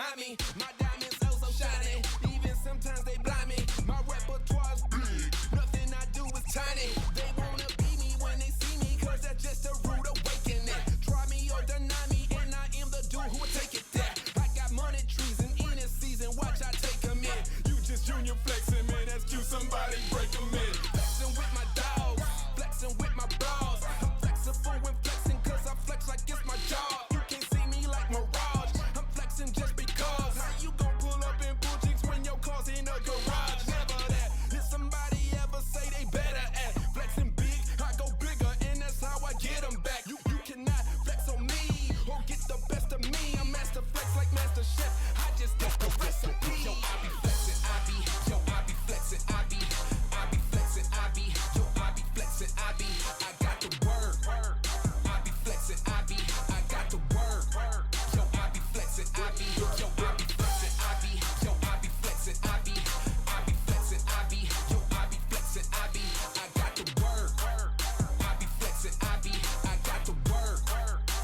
behind me. My diamonds oh so shiny, even sometimes they blind me. My repertoire's big, nothing I do is tiny. They wanna be me when they see me, cause that's just a rude awakening. Try me or deny me, and I am the dude who will take it there. I got money trees and in this season, watch I take them in. You just junior flexing, man, that's cute, somebody break them in. Flexing with my dogs, flexing with my bras. I'm flexible when flexing, cause I flex like it's my job. You can't see me like Mirage, I'm flexing just because. How you gon' pull up in bull chicks when your car's in a garage? Never that. Did somebody ever say they better at flexing big? I go bigger, and that's how I get them back. You cannot flex on me or get the best of me. I'm master flex like Master Chef. I just get the recipe. Yo, I be flexing, I be. Yo, I be flexing, I be. I be flexing, I be. Yo, I be flexing, I be. I got the word. I be flexing, I be. I got the word. Yo, I be flexing, I be. Yo, I be flexing, I be. Yo, I be flexing, I be. I be flexing, I be. Yo, I be flexing, I be. I got the word. I be flexing, I be. I got the word.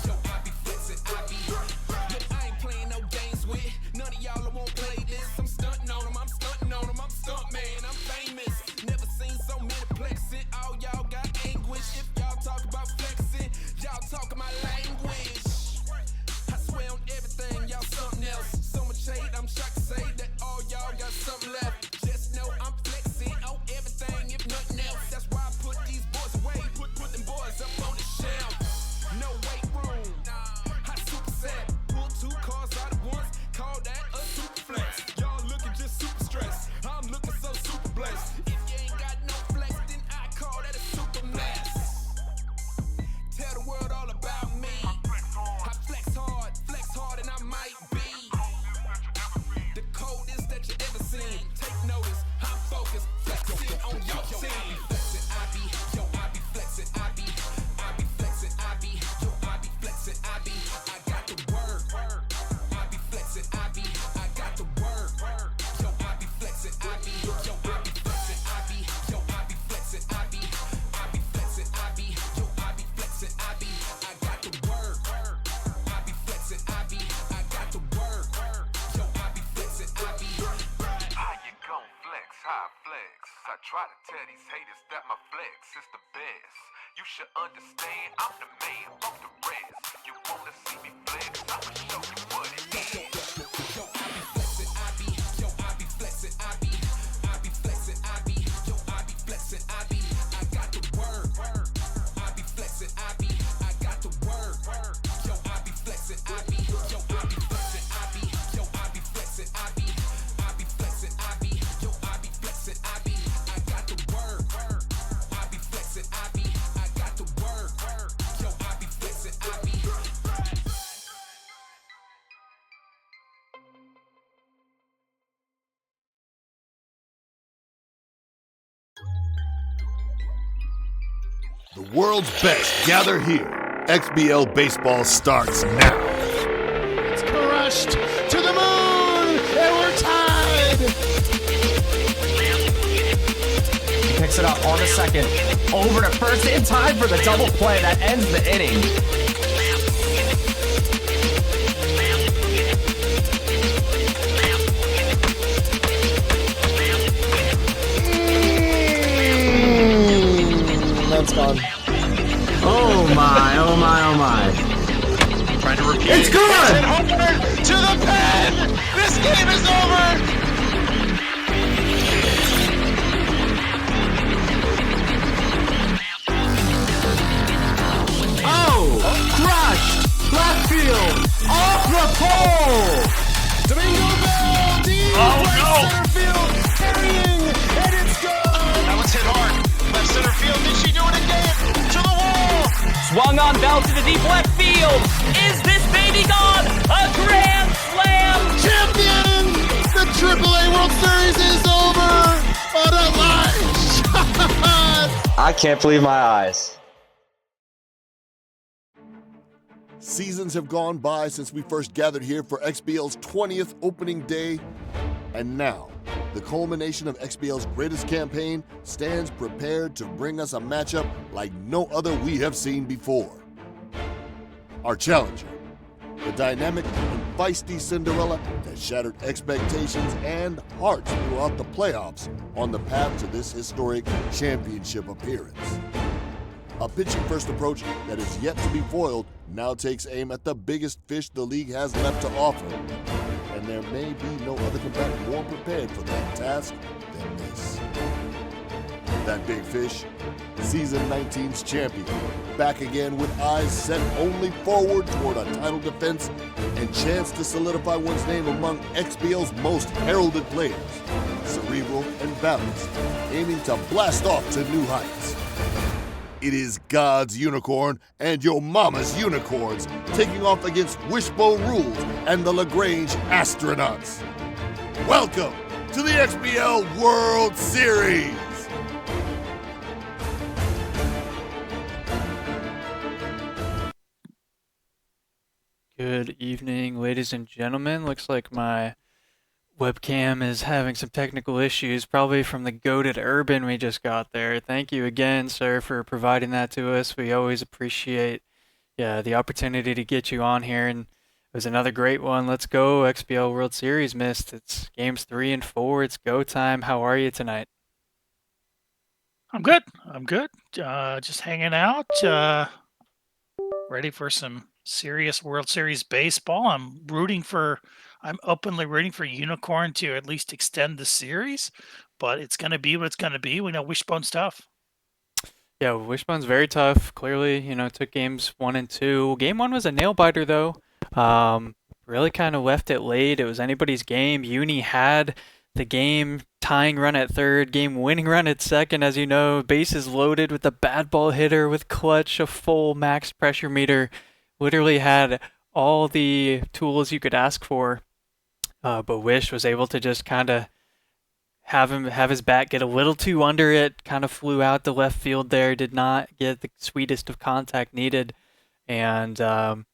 Yo, I be flexing, I be. Yo, I ain't playing no games with none of y'all that won't play this. I'm stunting on them, I'm stunting on them, I'm stunt man, I'm famous. Never seen so many plexing, all y'all got anguish. If y'all talk about flexing, y'all talking my language. I swear on everything, y'all something else. So much hate, I'm shocked to say that all y'all got something left. Just know I'm flexing on everything, if nothing else. That's why I put these boys away, put them boys up on the shelf. No weight room, I super set. Pull 2 cars out at once, call that a super flex. Y'all looking just super stressed, I'm looking so super blessed. If you ain't got no flex, then I call that a super mess. Tell the world all about me. I flex hard, and I might be the coldest that you ever seen. Take notice, I'm focused, flexing on your team. I be flexing, I be. Yo, I be flexing, I be. I be flexing, I be. Yo, I be flexing, I be. I got the word. I be flexing, I be. I got the word. Yo, I be flexing, I be. Yo, I be flexing, I be. Yo, I be flexing, I be. I be flexing, I be. Yo, I be flexing, I be. I got the word. I be flexing, I be. I got the word. Yo, I be flexing, I be. How you gon' flex? How I flex? I try to tell these haters that my flex is the best. You should understand I'm the man, fuck the rest. You wanna see me flex? I'ma show you what it is. Yo, I be flexing, I be. Yo, I be flexing, I be. I be flexing, I be. Yo, I be flexing, I be. I got the word. I be flexing, I be. I got the word. Yo, I be flexing, I be. Yo, I be flexing, I be. Yo, I be flexing, I be. I be flexing, I be. Yo, I be flexing, I be. I got the word. I be flexing, I be. I got the word. Yo, I be flexing, I be. The world's best gather here. XBL baseball starts now. It's crushed to the moon, and we're tied. He picks it up on the second, over to first in time for the double play that ends the inning. That's gone. Oh my, oh my, oh my. Trying to repeat. It's good! It's Homer to the pen! This game is over! Oh! Crushed! Left field! Off the pole! Domingo Bell, deep right center field, carrying, and it's gone! That was hit hard. Left center field, did she do it again? To the wall! Swung on Bell to the deep left field. Is this baby gone? A grand slam! Champion! The AAA World Series is over! What a line shot! I can't believe my eyes. Seasons have gone by since we first gathered here for XBL's 20th opening day, and now the culmination of XBL's greatest campaign stands prepared to bring us a matchup like no other we have seen before. Our challenger, the dynamic and feisty Cinderella that shattered expectations and hearts throughout the playoffs on the path to this historic championship appearance. A pitching-first approach that is yet to be foiled now takes aim at the biggest fish the league has left to offer, and there may be no other combatant more prepared for that task than this. That big fish, Season 19's champion, back again with eyes set only forward toward a title defense and chance to solidify one's name among XBL's most heralded players. Cerebral and balanced, aiming to blast off to new heights. It is God's Unicorn and your mama's Unicorns taking off against WishboneRulz and the LaGrange Astronauts. Welcome to the XBL World Series! Good evening, ladies and gentlemen. Looks like my webcam is having some technical issues, probably from the goated urban we just got there. Thank you again, sir, for providing that to us. We always appreciate the opportunity to get you on here, and it was another great one. Let's go, XBL World Series missed. It's games 3 and 4. It's go time. How are you tonight? I'm good. Just hanging out. Ready for some serious World Series baseball. I'm openly rooting for Unicorn to at least extend the series, but it's going to be what it's going to be. We know Wishbone's tough. Yeah, Wishbone's very tough. Clearly, took games 1 and 2. Game 1 was a nail biter though. Really kind of left it late. It was anybody's game. Uni had the game tying run at third, game winning run at second, as you know, bases loaded with a bad ball hitter with clutch, a full max pressure meter. Literally had all the tools you could ask for, but Wish was able to just kind of have his bat get a little too under it, kind of flew out to left field there, did not get the sweetest of contact needed, and it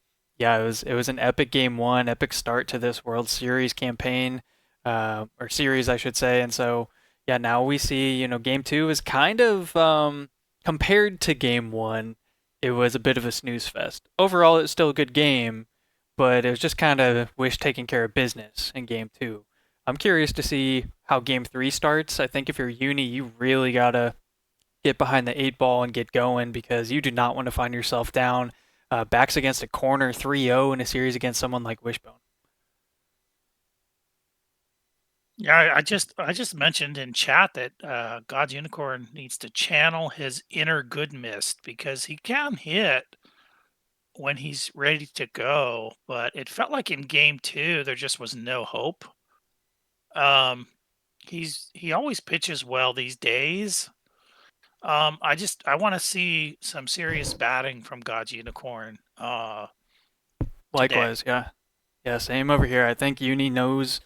was an epic game 1, epic start to this World Series campaign, or series I should say, and so now we see game 2 is kind of compared to game 1. It was a bit of a snooze fest. Overall, it's still a good game, but it was just kind of Wish taking care of business in game 2. I'm curious to see how game 3 starts. I think if you're Uni, you really got to get behind the 8 ball and get going, because you do not want to find yourself down backs against a corner 3-0 in a series against someone like Wishbone. Yeah, I just mentioned in chat that God's Unicorn needs to channel his inner good mist, because he can hit when he's ready to go, but it felt like in game 2 there just was no hope. He always pitches well these days. I want to see some serious batting from God's Unicorn. Likewise, yeah, same over here. I think Uni knows.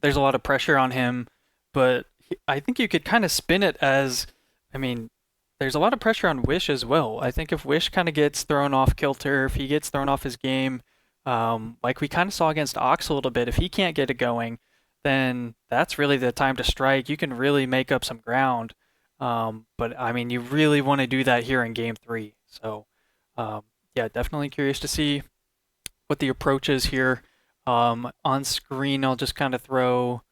There's a lot of pressure on him, but I think you could kind of spin it as, there's a lot of pressure on Wish as well. I think if Wish kind of gets thrown off kilter, if he gets thrown off his game, like we kind of saw against Ox a little bit, if he can't get it going, then that's really the time to strike. You can really make up some ground. But you really want to do that here in game 3. So, definitely curious to see what the approach is here. On screen, I'll just kind of throw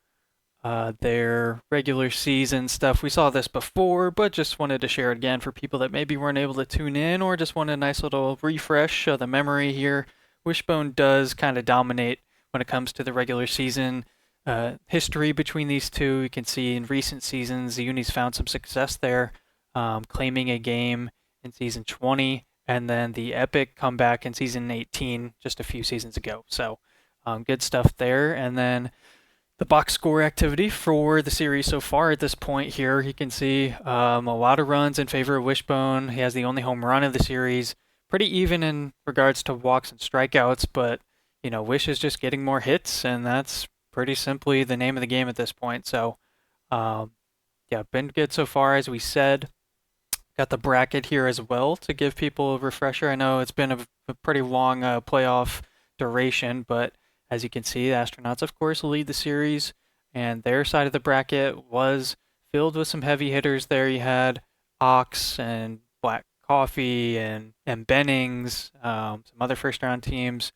their regular season stuff. We saw this before, but just wanted to share it again for people that maybe weren't able to tune in or just want a nice little refresh of the memory here. Wishbone does kind of dominate when it comes to the regular season history between these two. You can see in recent seasons, the Uni's found some success there, claiming a game in season 20, and then the epic comeback in season 18 just a few seasons ago. So good stuff there. And then the box score activity for the series so far at this point here, you can see a lot of runs in favor of Wishbone. He has the only home run of the series. Pretty even in regards to walks and strikeouts, but Wish is just getting more hits, and that's pretty simply the name of the game at this point. So been good so far, as we said. Got the bracket here as well to give people a refresher. I know it's been a pretty long playoff duration, but as you can see, the Astronauts, of course, lead the series, and their side of the bracket was filled with some heavy hitters there. You had Ox and Black Coffey and Bennings, some other first-round teams.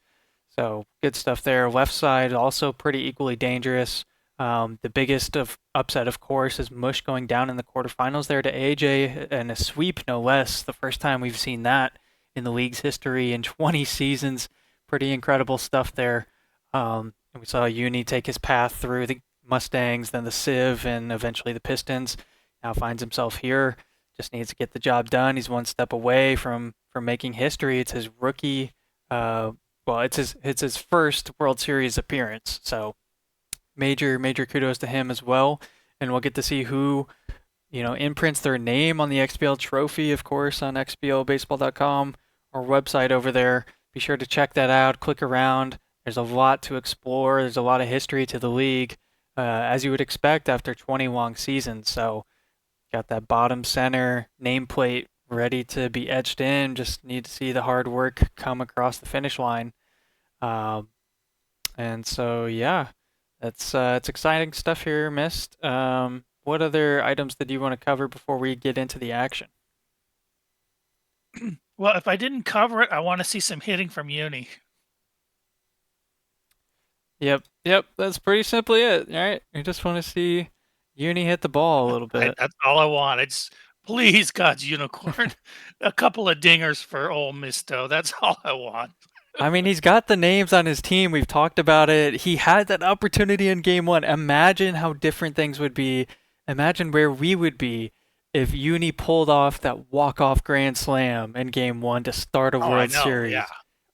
So good stuff there. Left side also pretty equally dangerous. The biggest of upset, of course, is Mush going down in the quarterfinals there to AJ, and a sweep, no less. The first time we've seen that in the league's history in 20 seasons. Pretty incredible stuff there. And we saw Uni take his path through the Mustangs, then the Civ, and eventually the Pistons. Now finds himself here. Just needs to get the job done. He's one step away from making history. It's his rookie. It's his first World Series appearance. So major kudos to him as well. And we'll get to see who, imprints their name on the XBL trophy, of course, on xblbaseball.com, our website over there. Be sure to check that out. Click around. There's a lot to explore. There's a lot of history to the league, as you would expect after 20 long seasons. So got that bottom center nameplate ready to be etched in. Just need to see the hard work come across the finish line. And so, yeah, it's exciting stuff here, Mist. What other items did you want to cover before we get into the action? Well, if I didn't cover it, I want to see some hitting from Uni. Yep. That's pretty simply it, right? You just want to see Uni hit the ball a little bit. That's all I want. It's please, God's unicorn, a couple of dingers for old Misto. That's all I want. I mean, he's got the names on his team. We've talked about it. He had that opportunity in Game 1. Imagine how different things would be. Imagine where we would be if Uni pulled off that walk-off grand slam in Game 1 to start a World Series. Yeah.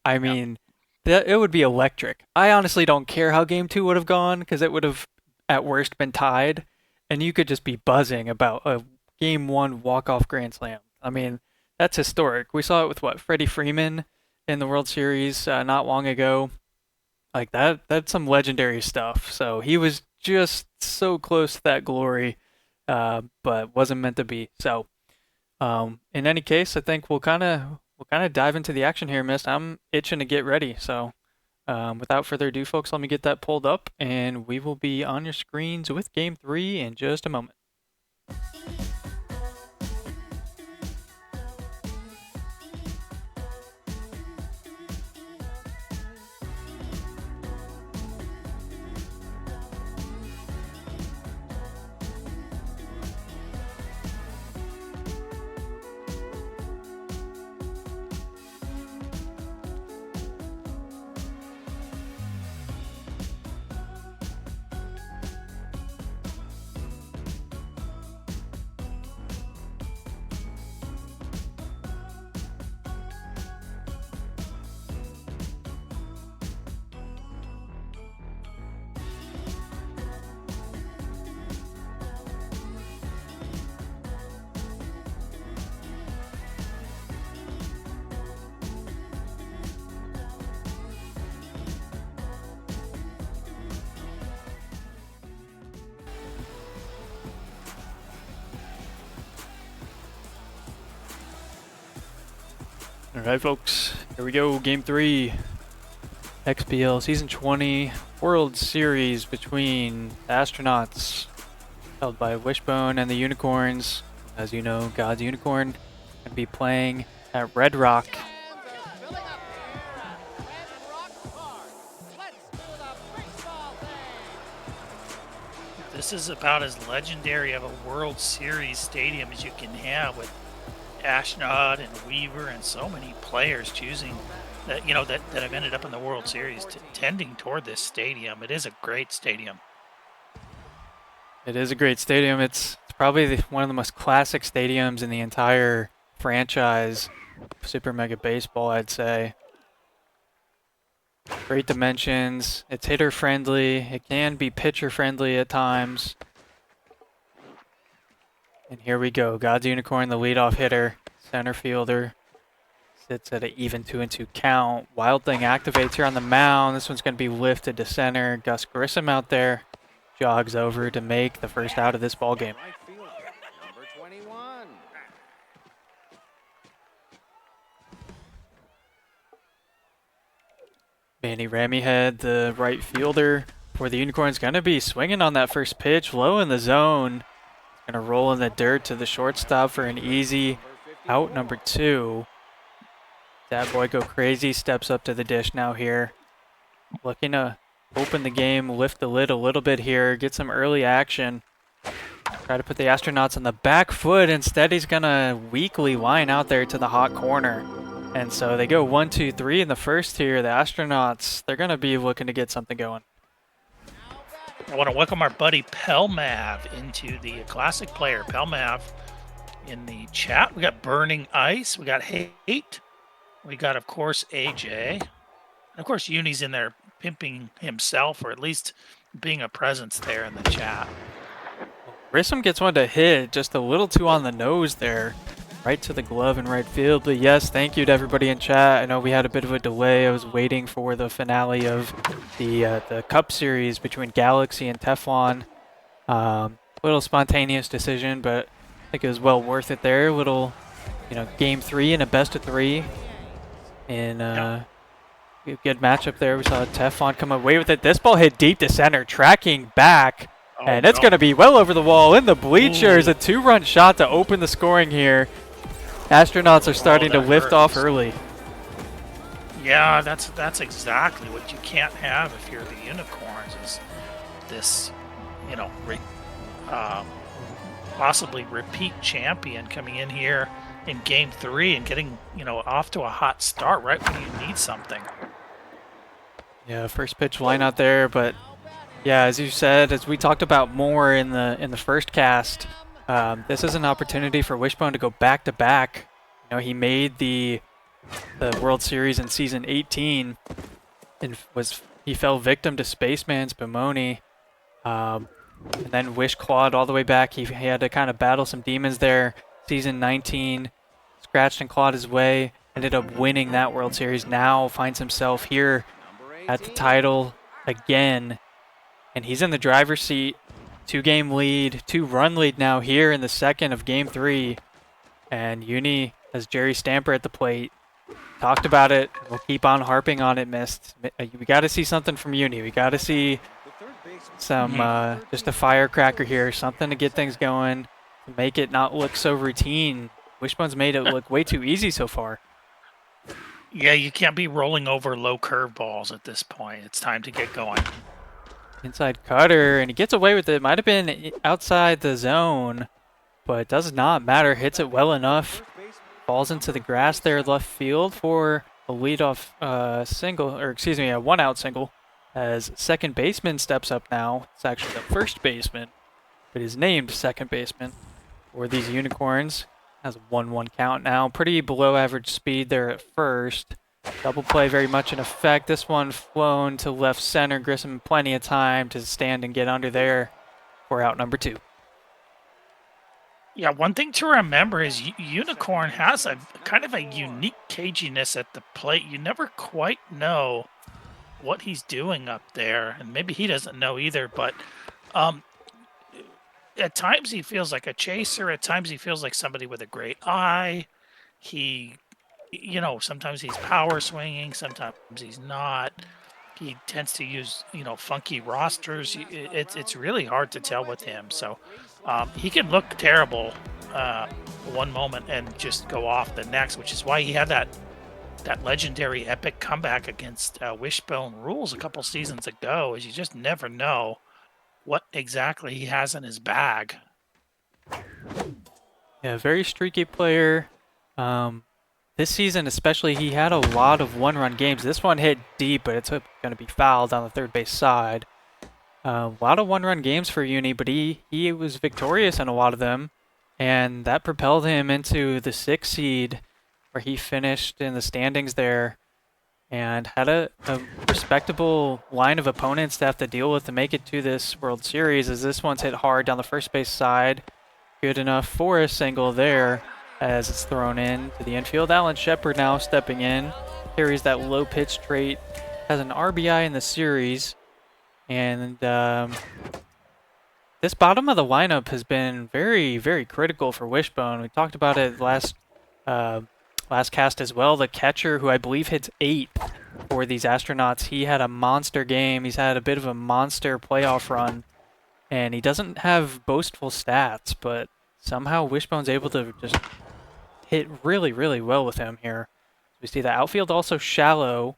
I mean, it would be electric. I honestly don't care how Game 2 would have gone, because it would have, at worst, been tied, and you could just be buzzing about a Game 1 walk-off grand slam. I mean, that's historic. We saw it with, Freddie Freeman in the World Series not long ago. Like, that's some legendary stuff. So he was just so close to that glory, but wasn't meant to be. So in any case, I think we'll kind of dive into the action here, Mist. I'm itching to get ready. So without further ado, folks, let me get that pulled up, and we will be on your screens with Game 3 in just a moment. Alright, folks, here we go. Game 3, XBL Season 20 World Series between the Astronauts, held by Wishbone, and the UNICORNx. As you know, God's Unicorn, going to be playing at Red Rock. This is about as legendary of a World Series stadium as you can have, with Ashnod and Weaver and so many players choosing that that have ended up in the World Series, tending toward this stadium. It is a great stadium. It is a great stadium. It's probably one of the most classic stadiums in the entire franchise, Super Mega Baseball, I'd say. Great dimensions. It's hitter friendly. It can be pitcher friendly at times. And here we go. God's Unicorn, the leadoff hitter, center fielder. Sits at an even 2-2 count. Wild Thing activates here on the mound. This one's going to be lifted to center. Gus Grissom out there jogs over to make the first out of this ball game. Manny Rameyhead, the right fielder for the Unicorns, going to be swinging on that first pitch, low in the zone. Going to roll in the dirt to the shortstop for an easy out number 2. That boy go crazy, steps up to the dish now here. Looking to open the game, lift the lid a little bit here, get some early action. Try to put the astronauts on the back foot. Instead, he's going to weakly line out there to the hot corner. And so they go 1, 2, 3 in the first here. The astronauts, they're going to be looking to get something going. I want to welcome our buddy Pelmav into the classic player. Pelmav in the chat. We got Burning Ice. We got Hate. We got, of course, AJ. And of course, Uni's in there pimping himself, or at least being a presence there in the chat. Grissom gets one to hit, just a little too on the nose there. Right to the glove in right field. But yes, thank you to everybody in chat. I know we had a bit of a delay. I was waiting for the finale of the Cup Series between Galaxy and Teflon. Little spontaneous decision, but I think it was well worth it there. Little, game 3 and a best of 3. And good matchup there. We saw Teflon come away with it. This ball hit deep to center, tracking back. And it's going to be well over the wall in the bleachers. Ooh. A 2-run shot to open the scoring here. Astronauts are starting to lift off early. Yeah, that's exactly what you can't have if you're the Unicorns, is this, possibly repeat champion coming in here in game 3 and getting, off to a hot start right when you need something. Yeah, first pitch line out there, but yeah, as you said, as we talked about more in the first cast, this is an opportunity for Wishbone to go back to back. He made the World Series in season 18, and he fell victim to Spaceman's Bimoni, and then Wish clawed all the way back. He had to kind of battle some demons there. Season 19, scratched and clawed his way, ended up winning that World Series. Now finds himself here at the title again. And he's in the driver's seat, 2-game lead, 2-run lead now here in the second of game 3. And Uni has Jerry Stamper at the plate. Talked about it. We'll keep on harping on it, Mist. We got to see something from Uni. We got to see some, just a firecracker here, something to get things going, to make it not look so routine. Wishbone's made it look way too easy so far. Yeah, you can't be rolling over low curveballs at this point. It's time to get going. Inside cutter, and he gets away with it. Might have been outside the zone, but it does not matter. Hits it well enough. Falls into the grass there, left field for a leadoff single, or excuse me, a 1-out single. As second baseman steps up now. It's actually the first baseman, but is named second baseman for these Unicorns. Has a 1-1 count now. Pretty below average speed there at first. Double play very much in effect. This one flown to left center. Grissom plenty of time to stand and get under there for out number 2. Yeah, one thing to remember is Unicorn has a kind of a unique caginess at the plate. You never quite know what he's doing up there, and maybe he doesn't know either, but at times he feels like a chaser. At times he feels like somebody with a great eye. Sometimes he's power swinging, sometimes he's not. He tends to use, funky rosters. It's really hard to tell with him. So he can look terrible one moment and just go off the next, which is why he had that legendary epic comeback against WishboneRulz a couple seasons ago, is you just never know what exactly he has in his bag. Yeah, very streaky player. This season especially, he had a lot of 1-run games. This one hit deep, but it's going to be fouled on the third base side. A lot of 1-run games for Uni, but he was victorious in a lot of them, and that propelled him into the 6th seed, where he finished in the standings there and had a respectable line of opponents to have to deal with to make it to this World Series, as this one's hit hard down the first base side. Good enough for a single there, as it's thrown in to the infield. Alan Shepard now stepping in, carries that low pitch trait, has an RBI in the series, and this bottom of the lineup has been very, very critical for Wishbone. We talked about it last cast as well. The catcher, who I believe hits 8 for these Astronauts, he had a monster game. He's had a bit of a monster playoff run, and he doesn't have boastful stats, but somehow Wishbone's able to just hit really, really well with him here. We see the outfield also shallow.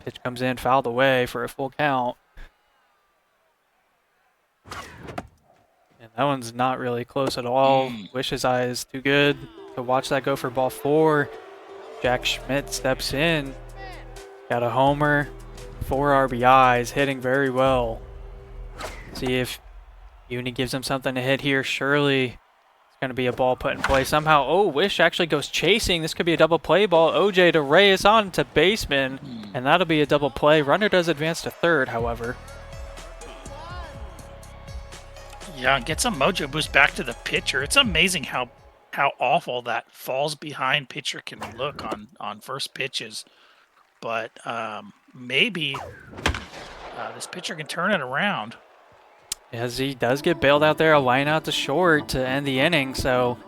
Pitch comes in, fouled away for a full count. And that one's not really close at all. Wish's eye is too good to watch that go for ball 4. Jack Schmidt steps in. Got a homer, 4 RBIs, hitting very well. See if Uni gives him something to hit here. Surely it's going to be a ball put in play somehow. Oh, Wish actually goes chasing. This could be a double play ball. OJ to Reyes on to baseman, and that'll be a double play. Runner does advance to third, however. Yeah, get some mojo boost back to the pitcher. It's amazing how awful that falls behind pitcher can look on first pitches. But maybe this pitcher can turn it around. As he does get bailed out there, a line out to short to end the inning. So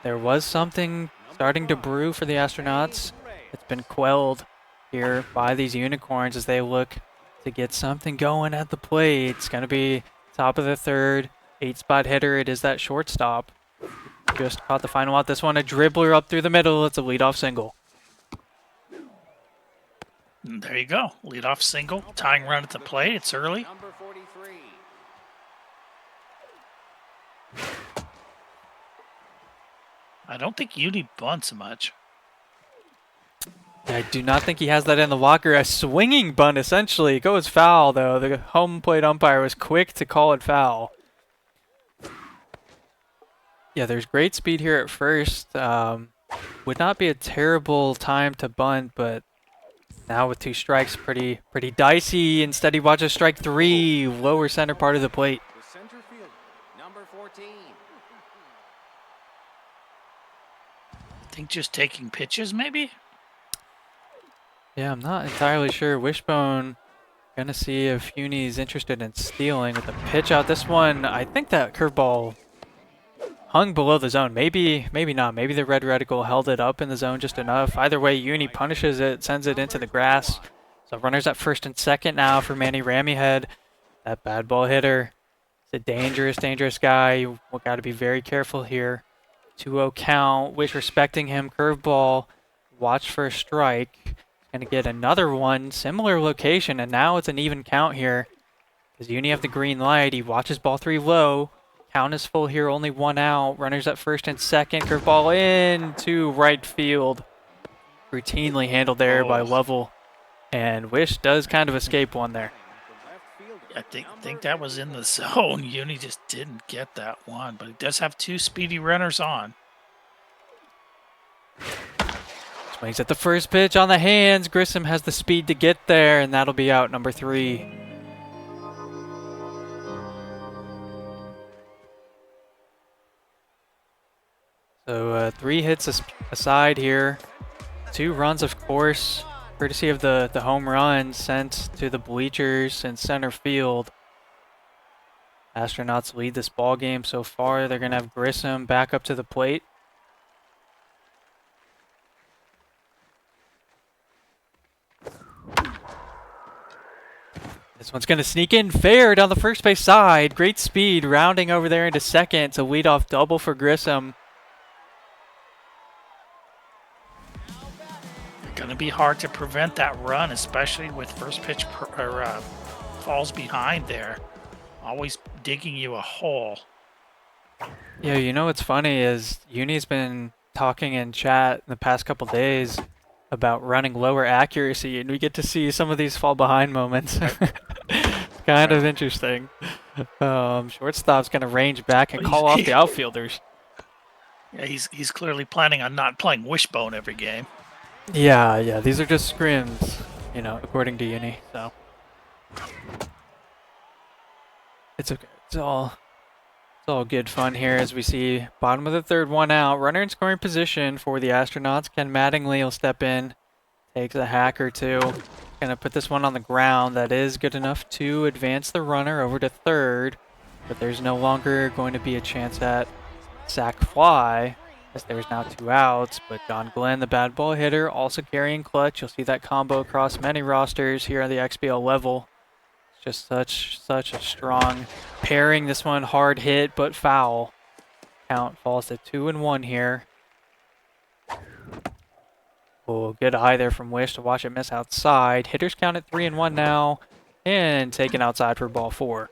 there was something starting to brew for the Astronauts. It's been quelled here by these Unicorns as they look to get something going at the plate. It's going to be top of the third, 8-spot hitter. It is that shortstop. Just caught the final out. This one, a dribbler up through the middle. It's a leadoff single. And there you go. Leadoff single. Tying run at the plate. It's early. I don't think Uni bunts much. I do not think he has that in the locker. A swinging bunt, essentially. It goes foul, though. The home plate umpire was quick to call it foul. Yeah, there's great speed here at first. Would not be a terrible time to bunt, but now with 2 strikes, pretty dicey. Instead, he watches strike 3, lower center part of the plate. I think just taking pitches, maybe? Yeah, I'm not entirely sure. Wishbone gonna see if Uni's interested in stealing with the pitch out. This one, I think that curveball hung below the zone. Maybe not. Maybe the red reticle held it up in the zone just enough. Either way, Uni punishes it, sends it into the grass. So runners at first and second now for Manny Ramyhead. That bad ball hitter. It's a dangerous guy. You got to be very careful here. 2-0 count. Wish respecting him. Curveball. Watch for a strike. Going to get another one. Similar location. And now it's an even count here. Because Uni have the green light. He watches ball 3 low. Count is full here. Only 1 out. Runners at first and second. Curveball in to right field. Routinely handled there by Lovell. And Wish does kind of escape one there. I think that was in the zone. Uni just didn't get that one, but he does have 2 speedy runners on. Swings at the first pitch on the hands. Grissom has the speed to get there, and that'll be out number 3. So 3 hits aside here. 2 runs, of course, courtesy of the home run sent to the bleachers in center field. Astronauts lead this ball game so far. They're going to have Grissom back up to the plate. This one's going to sneak in fair down the first base side. Great speed, rounding over there into second. It's a leadoff double for Grissom. Going to be hard to prevent that run, especially with first pitch falls behind there. Always digging you a hole. Yeah, you know what's funny is Uni's been talking in chat in the past couple days about running lower accuracy, and we get to see some of these fall behind moments. It's kind of interesting. Shortstop's going to range back and call off the outfielders. Yeah, he's clearly planning on not playing Wishbone every game. Yeah, these are just scrims, according to Uni, so. It's okay. It's all good fun here as we see bottom of the third, 1 out. Runner in scoring position for the Astronauts. Ken Mattingly will step in, takes a hack or 2. Gonna put this one on the ground. That is good enough to advance the runner over to third, but there's no longer going to be a chance at sac fly, as there's now 2 outs, but John Glenn, the bad ball hitter, also carrying clutch. You'll see that combo across many rosters here on the XBL level. It's just such a strong pairing. This one hard hit, but foul. Count falls to 2-1 here. Oh, good eye there from Wish to watch it miss outside. Hitters count at 3-1 now, and taken outside for ball 4.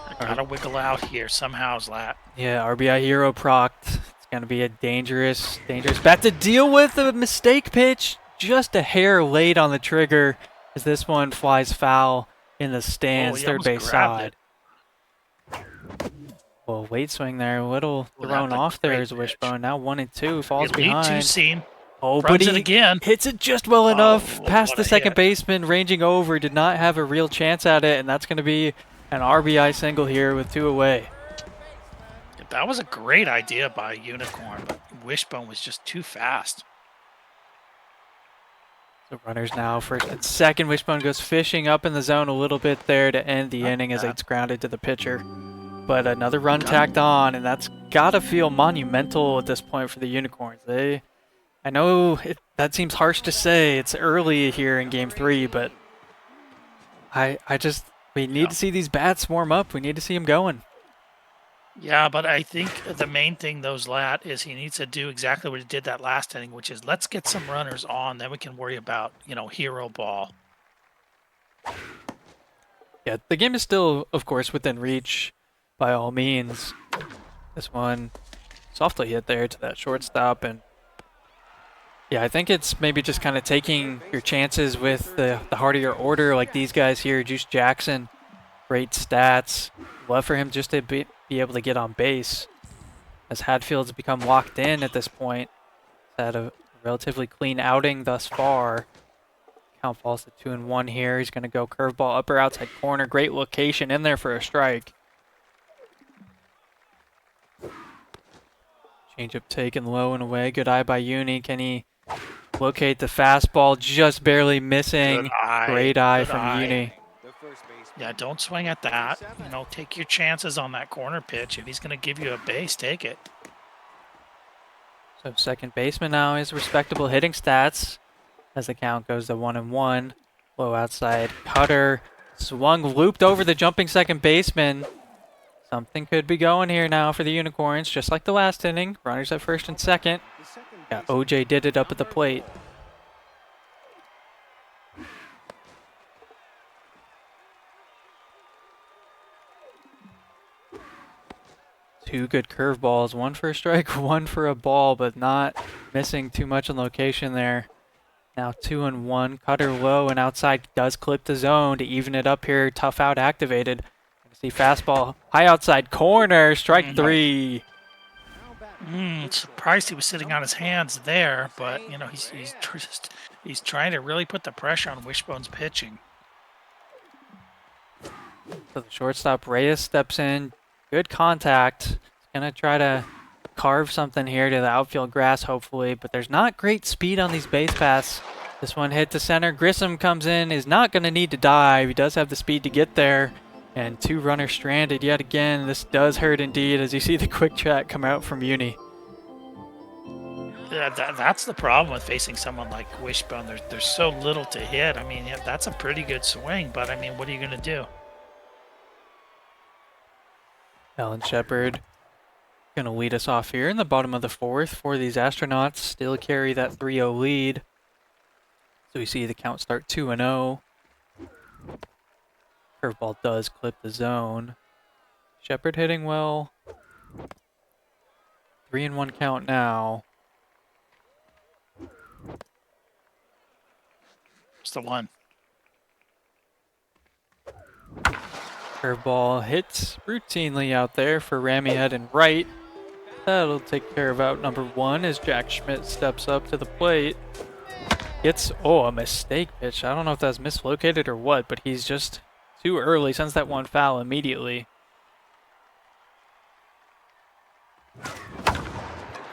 I gotta wiggle out here somehow, Zlat. Yeah, RBI hero procced. It's going to be a dangerous bat to deal with. A mistake pitch, just a hair late on the trigger as this one flies foul in the stands, third base side. Well, late swing there, a little thrown off there as Wishbone. Now 1-2, falls behind. Seam. Oh, but he again. Hits it just well enough past the second baseman, ranging over. Did not have a real chance at it, and that's going to be an RBI single here with 2 away. That was a great idea by Unicorn, but Wishbone was just too fast. So runners now first and second. Wishbone goes fishing up in the zone a little bit there to end the inning as it's grounded to the pitcher. But another run tacked on, and that's got to feel monumental at this point for the Unicorns. I know that seems harsh to say. It's early here in Game 3, but we need to see these bats warm up. We need to see them going. Yeah, but I think the main thing, though, Zlat, is he needs to do exactly what he did that last inning, which is let's get some runners on, then we can worry about, hero ball. Yeah, the game is still, of course, within reach by all means. This one softly hit there to that shortstop, and yeah, I think it's maybe just kind of taking your chances with the heart of your order, like these guys here. Juice Jackson, great stats. Love for him just to be able to get on base, as Hadfield's become locked in at this point. He's had a relatively clean outing thus far. Count falls to 2-1 here. He's going to go curveball, upper outside corner. Great location in there for a strike. Changeup taken low and away. Good eye by Uni. Can he locate the fastball? Just barely missing. Great eye from Uni. Yeah, don't swing at that. Take your chances on that corner pitch. If he's going to give you a base, take it. So second baseman now is respectable hitting stats as the count goes to 1-1. Low outside cutter. Swung, looped over the jumping second baseman. Something could be going here now for the Unicorns, just like the last inning. Runners at first and second. Yeah, OJ did it up at the plate. Two good curveballs, one for a strike, one for a ball, but not missing too much in location there. Now 2-1, cutter low and outside does clip the zone to even it up here. Tough out activated. See fastball, high outside corner, strike 3. Surprised he was sitting on his hands there, but he's trying to really put the pressure on Wishbone's pitching. So the shortstop Reyes steps in, good contact. He's gonna try to carve something here to the outfield grass, hopefully, but there's not great speed on these base paths. This one hit to center. Grissom comes in, is not gonna need to dive. He does have the speed to get there. And 2 runners stranded yet again. This does hurt indeed as you see the quick track come out from Uni. Yeah, that's the problem with facing someone like Wishbone. There's so little to hit. I mean, yeah, that's a pretty good swing, but I mean, what are you going to do? Alan Shepard going to lead us off here in the bottom of the 4th for these Astronauts. Still carry that 3-0 lead. So we see the count start 2-0. Curveball does clip the zone. Shepard hitting well. 3-1 count now. It's the one. Curveball hits routinely out there for Ramy heading right. That'll take care of out number 1 as Jack Schmidt steps up to the plate. It's, a mistake pitch. I don't know if that's mislocated or what, but he's just too early, sends that one foul immediately.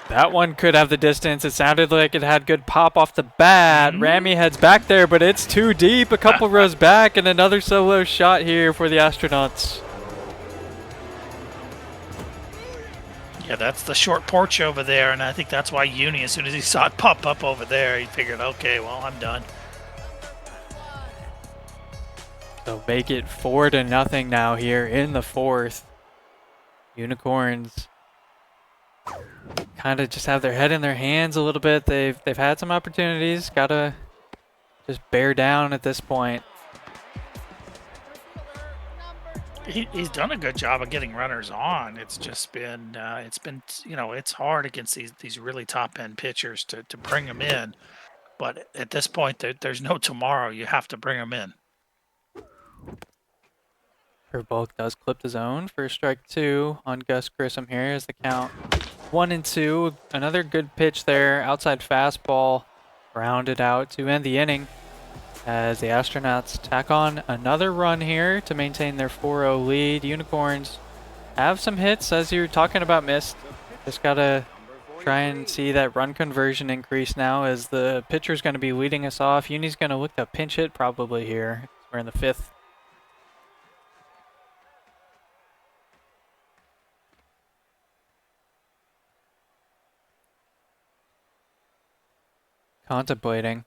That one could have the distance. It sounded like it had good pop off the bat. Ramy heads back there, but it's too deep. A couple rows back, and another solo shot here for the Astronauts. Yeah, that's the short porch over there, and I think that's why Uni, as soon as he saw it pop up over there, he figured, okay, well, I'm done. So make it 4-0 now here in the 4th. Unicorns kind of just have their head in their hands a little bit. They've had some opportunities. Gotta just bear down at this point. He's done a good job of getting runners on. It's just been it's hard against these really top end pitchers to bring them in. But at this point, there's no tomorrow. You have to bring them in. Curveball does clip the zone for strike 2 on Gus Grissom here as the count 1-2. Another good pitch there. Outside fastball rounded out to end the inning as the Astronauts tack on another run here to maintain their 4-0 lead. Unicorns have some hits, as you were talking about, Mist. Just got to try and see that run conversion increase now as the pitcher's going to be leading us off. Uni's going to look to pinch hit probably here. We're in the 5th. Contemplating.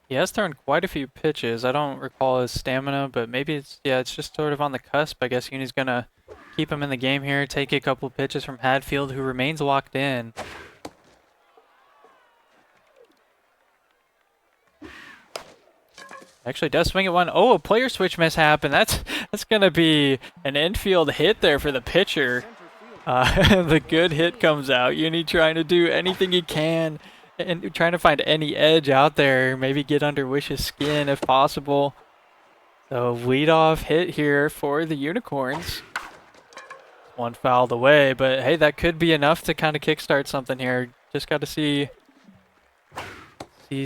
He has thrown quite a few pitches. I don't recall his stamina, but maybe it's just sort of on the cusp. I guess Uni's gonna keep him in the game here, take a couple pitches from Hadfield, who remains locked in. Actually does swing at one. Oh, a player switch mishap, and that's gonna be an infield hit there for the pitcher. The good hit comes out. Uni trying to do anything he can and trying to find any edge out there. Maybe get under Wish's skin if possible. So leadoff hit here for the Unicorns. One fouled away, but hey, that could be enough to kind of kickstart something here. Just got to see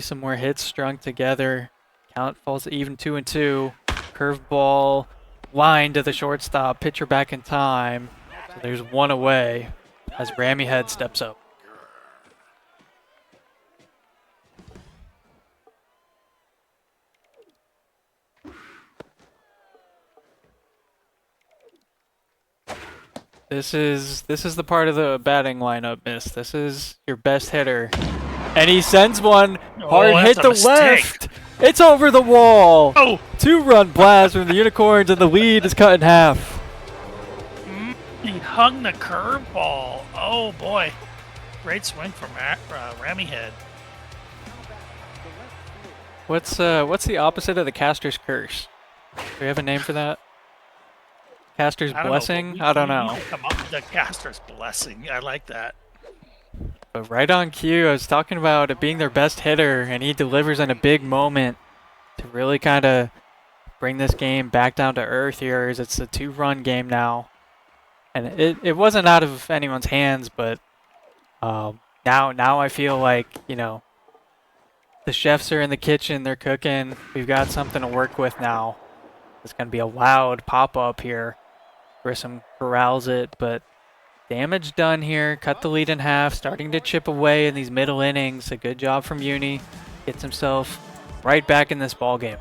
some more hits strung together. Count falls even 2-2. Curveball line to the shortstop. Pitcher back in time. So there's one away as Rammy Head steps up. This is the part of the batting lineup, Miss. This is your best hitter. And he sends one hard hit to left. It's over the wall. Oh. 2-run blast from the Unicorns, and the lead is cut in half. He hung the curveball. Oh boy, great swing from Rammy Head. What's the opposite of the caster's curse? Do we have a name for that? Caster's blessing? I don't know. Come up with the caster's blessing. I like that. But right on cue, I was talking about it being their best hitter, and he delivers in a big moment to really kind of bring this game back down to earth here, as it's a 2-run game now. And it wasn't out of anyone's hands, but now I feel like, you know, the chefs are in the kitchen, they're cooking. We've got something to work with now. It's going to be a loud pop-up here. Grissom corrals it, but damage done here. Cut the lead in half, starting to chip away in these middle innings. A good job from Uni. Gets himself right back in this ball game.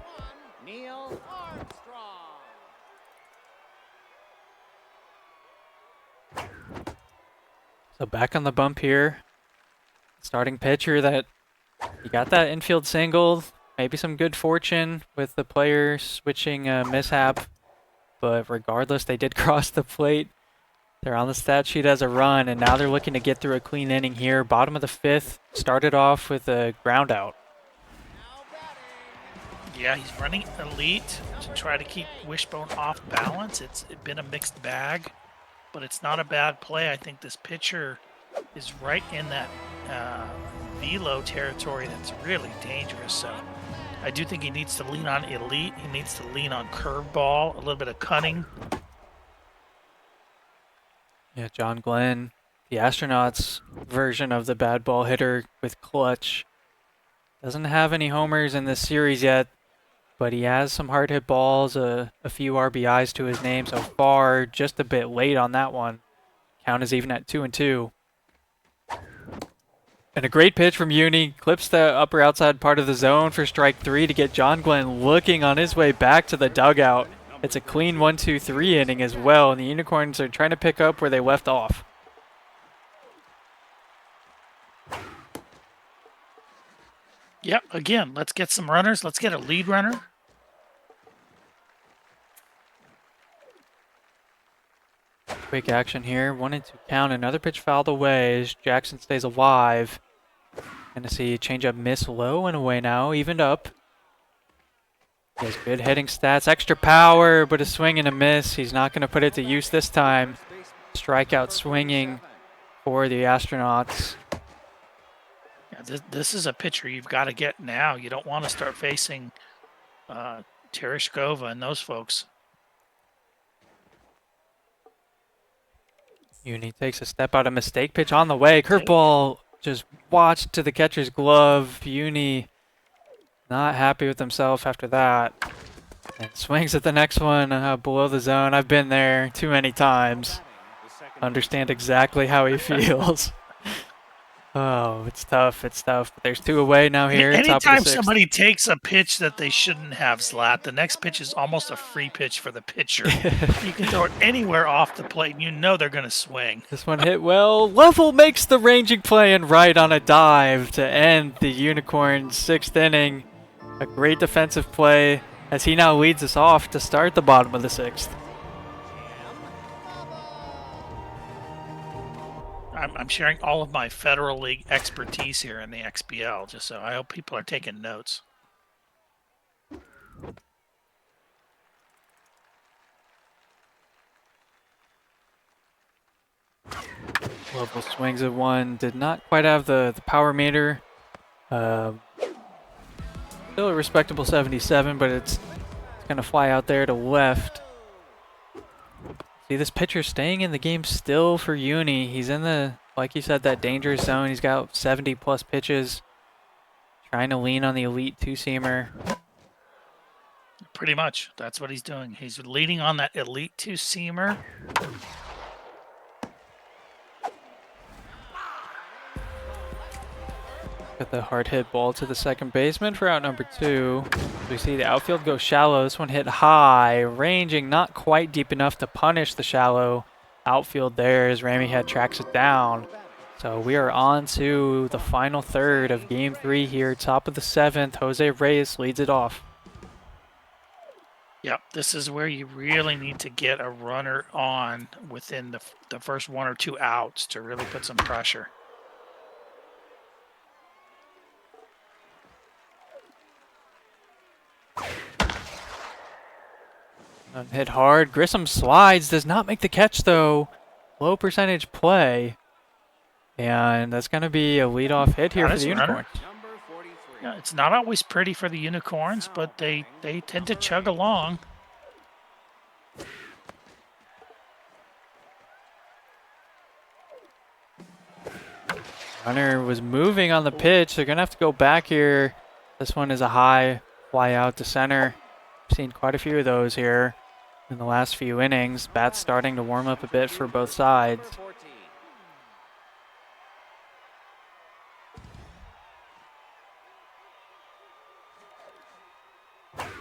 So back on the bump here. Starting pitcher that he got that infield single. Maybe some good fortune with the player switching mishap. But regardless, they did cross the plate. They're on the stat sheet as a run, and now they're looking to get through a clean inning here. Bottom of the 5th, started off with a ground out. Yeah, he's running elite to try to keep Wishbone off balance. It's been a mixed bag, but it's not a bad play. I think this pitcher is right in that velo territory that's really dangerous. So I do think he needs to lean on elite. He needs to lean on curveball, a little bit of cunning. Yeah, John Glenn, the Astronauts version of the bad ball hitter with clutch. Doesn't have any homers in this series yet, but he has some hard hit balls, a few RBIs to his name so far. Just a bit late on that one. Count is even at 2-2. And a great pitch from Uni. Clips the upper outside part of the zone for strike 3 to get John Glenn looking on his way back to the dugout. It's a clean 1-2-3 inning as well, and the Unicorns are trying to pick up where they left off. Yep, again, let's get some runners. Let's get a lead runner. quick action here. 1-2 count. Another pitch fouled away as Jackson stays alive. Gonna see changeup miss low and away now. Evened up. He has good hitting stats. Extra power, but a swing and a miss. He's not gonna put it to use this time. Strikeout swinging for the Astronauts. Yeah, this is a pitcher you've got to get now. You don't want to start facing Tereshkova and those folks. Uni takes a step out, a mistake pitch on the way. Curveball just watched to the catcher's glove. Uni not happy with himself after that. And swings at the next one below the zone. I've been there too many times. Understand exactly how he feels. Oh, it's tough. It's tough. But there's 2 away now here. Anytime somebody takes a pitch that they shouldn't have, Zlat, the next pitch is almost a free pitch for the pitcher. You can throw it anywhere off the plate, and you know they're going to swing. This one hit well. Level makes the ranging play and right on a dive to end the Unicorns' 6th inning. A great defensive play as he now leads us off to start the bottom of the 6th. I'm sharing all of my Federal League expertise here in the XBL, just so I hope people are taking notes. Level swings at one. Did not quite have the power meter. Still a respectable 77, but it's going to fly out there to left. See, this pitcher staying in the game still for Uni. He's in the, like you said, that dangerous zone. He's got 70-plus pitches. Trying to lean on the elite 2-seamer. Pretty much. That's what he's doing. He's leaning on that elite 2-seamer. Got the hard hit ball to the second baseman for out number 2. We see the outfield go shallow. This one hit high, ranging not quite deep enough to punish the shallow outfield there as Ramyhead tracks it down. So we are on to the final third of Game 3 here, top of the 7th. Jose Reyes leads it off. Yep, this is where you really need to get a runner on within the first 1 or 2 outs to really put some pressure. Hit hard. Grissom slides. Does not make the catch, though. Low percentage play. And that's going to be a leadoff hit here for the Unicorns. Yeah, it's not always pretty for the Unicorns, but they tend to chug along. Runner was moving on the pitch. They're going to have to go back here. This one is a high fly out to center. I've seen quite a few of those here in the last few innings. Bats starting to warm up a bit for both sides.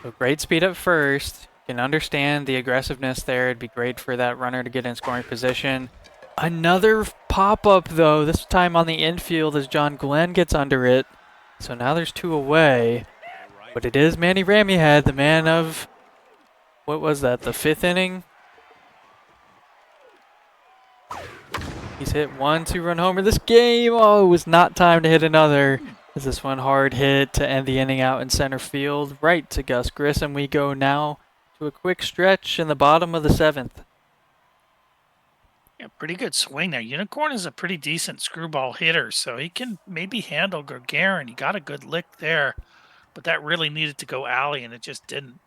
So great speed at first. Can understand the aggressiveness there. It'd be great for that runner to get in scoring position. Another pop-up, though, this time on the infield as John Glenn gets under it. So now there's 2 away. But it is Manny Ramyhead, the man of, what was that, the 5th inning? He's hit 1 2-run homer this game. Oh, it was not time to hit another. As this one hard hit to end the inning out in center field. Right to Gus Grissom. We go now to a quick stretch in the bottom of the 7th. Yeah, pretty good swing there. Unicorn is a pretty decent screwball hitter, so he can maybe handle Gagarin. He got a good lick there, but that really needed to go alley, and it just didn't.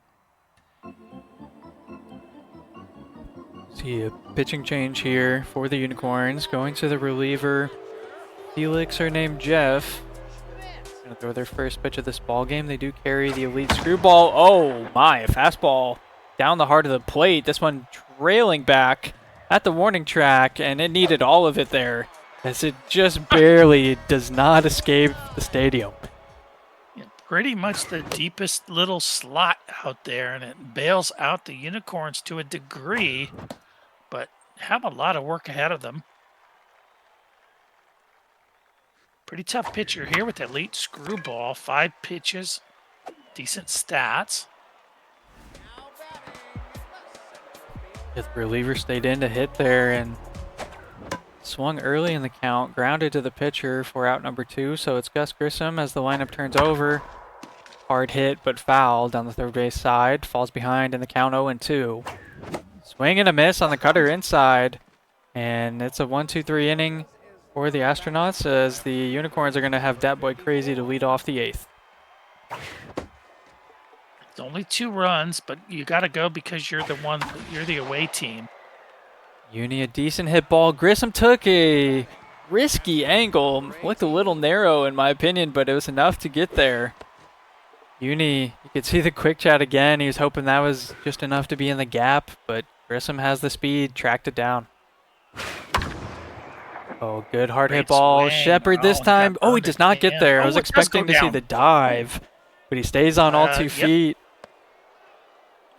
See a pitching change here for the Unicorns. Going to the reliever. Felix are named Jeff. Gonna throw their first pitch of this ball game. They do carry the elite screwball. Oh my, a fastball down the heart of the plate. This one trailing back at the warning track, and it needed all of it there as it just barely does not escape the stadium. Yeah, pretty much the deepest little slot out there, and it bails out the Unicorns to a degree, but have a lot of work ahead of them. Pretty tough pitcher here with elite screwball. 5 pitches, decent stats. The reliever stayed in to hit there and swung early in the count, grounded to the pitcher for out number 2. So it's Gus Grissom as the lineup turns over. Hard hit, but foul down the third base side. Falls behind in the count 0-2. Swing and a miss on the cutter inside. And it's a 1-2-3 inning for the Astronauts as the Unicorns are going to have Dat Boy Crazy to lead off the 8th. It's only 2 runs, but you got to go because you're the away team. Uni a decent hit ball. Grissom took a risky angle. Looked a little narrow in my opinion, but it was enough to get there. Uni, you could see the quick chat again. He was hoping that was just enough to be in the gap, but Grissom has the speed, tracked it down. Oh, good hard hit ball. Shepard this time. Oh, he does not get there. I was expecting to see the dive, but he stays on all 2 feet.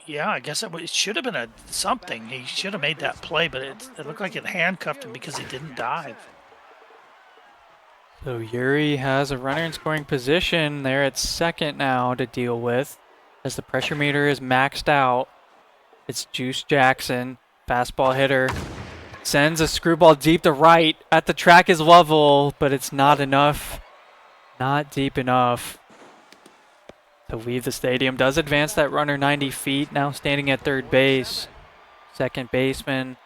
Yeah, I guess it should have been something. He should have made that play, but it looked like it handcuffed him because he didn't dive. So Yuri has a runner in scoring position there at second now to deal with as the pressure meter is maxed out. It's Juice Jackson, fastball hitter. Sends a screwball deep to right. At the track is level, but it's not enough. Not deep enough to leave the stadium. Does advance that runner 90 feet. Now standing at third base. Second baseman.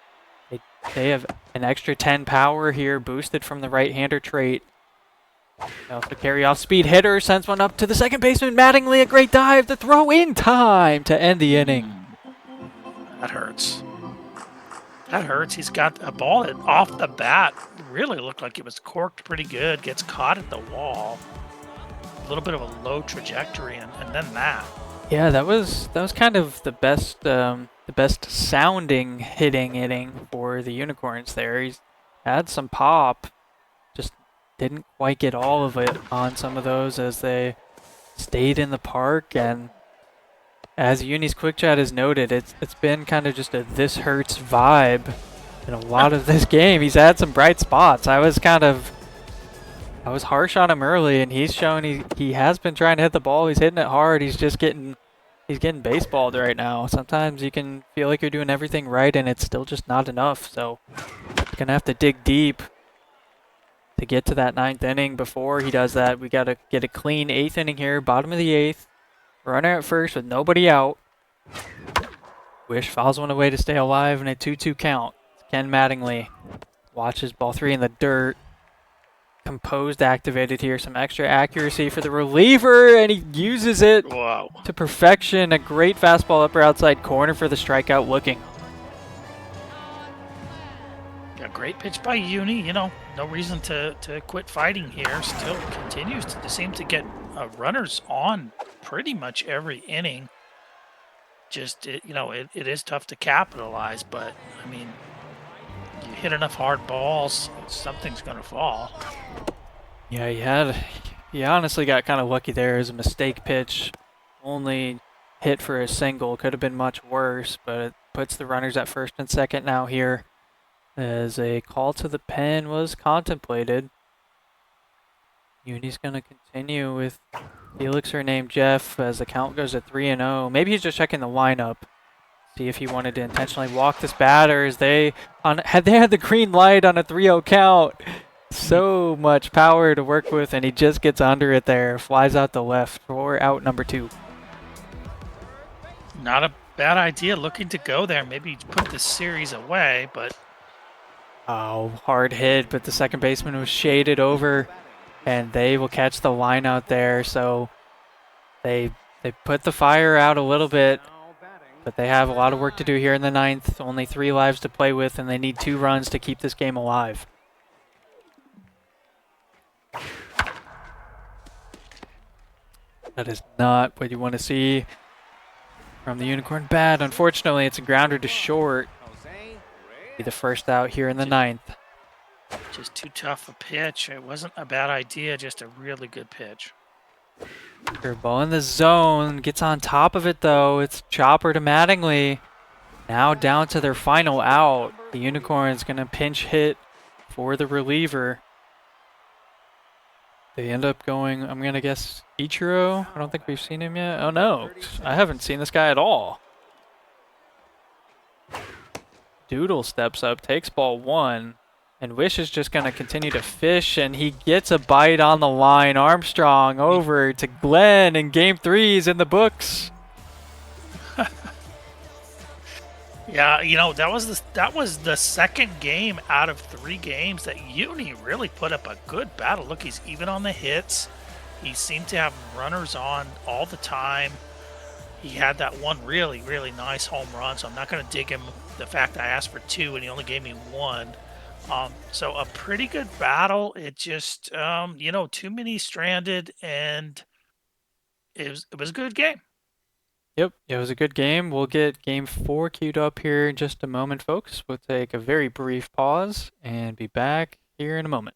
They have an extra 10 power here, boosted from the right-hander trait. They also carry off speed hitter. Sends one up to the second baseman. Mattingly, a great dive. The throw in time to end the inning. That hurts. That hurts. He's got a ball that off the bat really looked like it was corked pretty good. Gets caught at the wall. A little bit of a low trajectory, and then that. Yeah, that was kind of the best sounding hitting inning for the Unicorns there. He's had some pop, just didn't quite get all of it on some of those as they stayed in the park. And as Uni's quick chat has noted, it's been kind of just a this hurts vibe in a lot of this game. He's had some bright spots. I was harsh on him early, and he's shown he has been trying to hit the ball. He's hitting it hard. He's getting baseballed right now. Sometimes you can feel like you're doing everything right, and it's still just not enough. So you're gonna have to dig deep to get to that 9th inning. Before he does that, we gotta get a clean 8th inning here, bottom of the 8th. Runner at first with nobody out. Wish fouls one away to stay alive in a 2-2 count. Ken Mattingly watches ball 3 in the dirt. Composed activated here. Some extra accuracy for the reliever, and he uses it to perfection. A great fastball upper outside corner for the strikeout looking. A great pitch by Uni. No reason to quit fighting here. Still continues to seem to get runners on pretty much every inning. Just, it is tough to capitalize, but, I mean, you hit enough hard balls, something's going to fall. Yeah, he honestly got kind of lucky there. It was a mistake pitch. Only hit for a single. Could have been much worse, but it puts the runners at first and second now here as a call to the pen was contemplated. Uni's going to continue with Felixer named Jeff as the count goes to 3-0. Maybe he's just checking the lineup. See if he wanted to intentionally walk this batter as had the green light on a 3-0 count. So much power to work with, and he just gets under it there. Flies out the left for out number 2. Not a bad idea looking to go there. Maybe put the series away, but... Oh, hard hit, but the second baseman was shaded over, and they will catch the line out there. So they put the fire out a little bit, but they have a lot of work to do here in the 9th. Only 3 lives to play with, and they need 2 runs to keep this game alive. That is not what you want to see from the Unicorn bat. Unfortunately, it's a grounder to short. Be the first out here in the 9th. Just too tough a pitch. It wasn't a bad idea, just a really good pitch. Curveball in the zone. Gets on top of it, though. It's chopper to Mattingly. Now down to their final out. The Unicorn's going to pinch hit for the reliever. They end up going, I'm going to guess, Ichiro. I don't think we've seen him yet. Oh, no. I haven't seen this guy at all. Doodle steps up, takes ball 1, and Wish is just going to continue to fish, and he gets a bite on the line. Armstrong over to Glenn, and game 3 is in the books. Yeah, you know, that was the second game out of 3 games that Uni really put up a good battle. Look, he's even on the hits. He seemed to have runners on all the time. He had that one really, really nice home run, so I'm not going to dig him the fact I asked for 2 and he only gave me 1. So a pretty good battle. It just, you know, too many stranded, and it was a good game. Yep, it was a good game. We'll get game 4 queued up here in just a moment, folks. We'll take a very brief pause and be back here in a moment.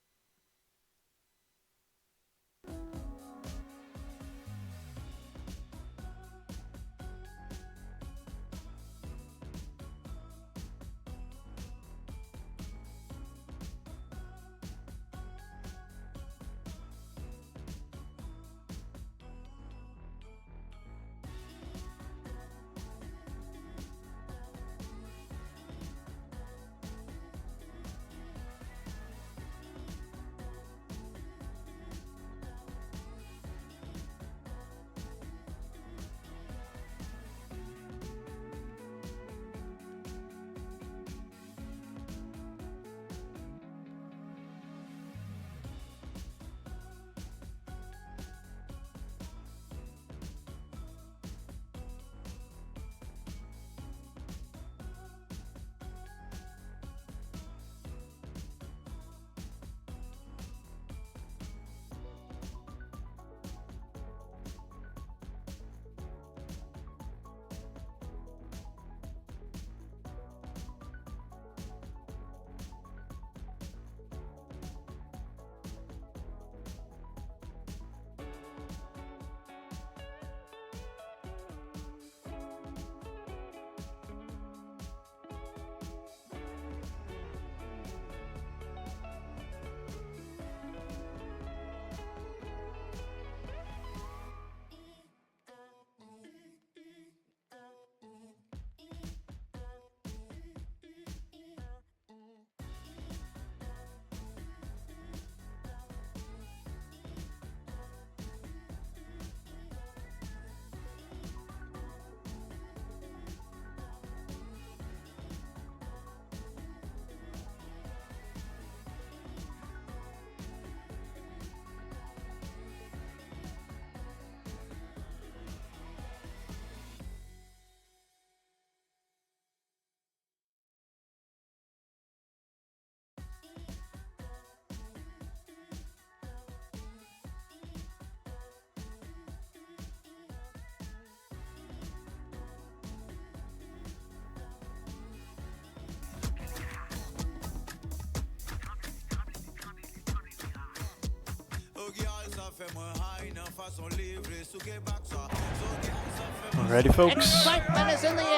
Alrighty, folks.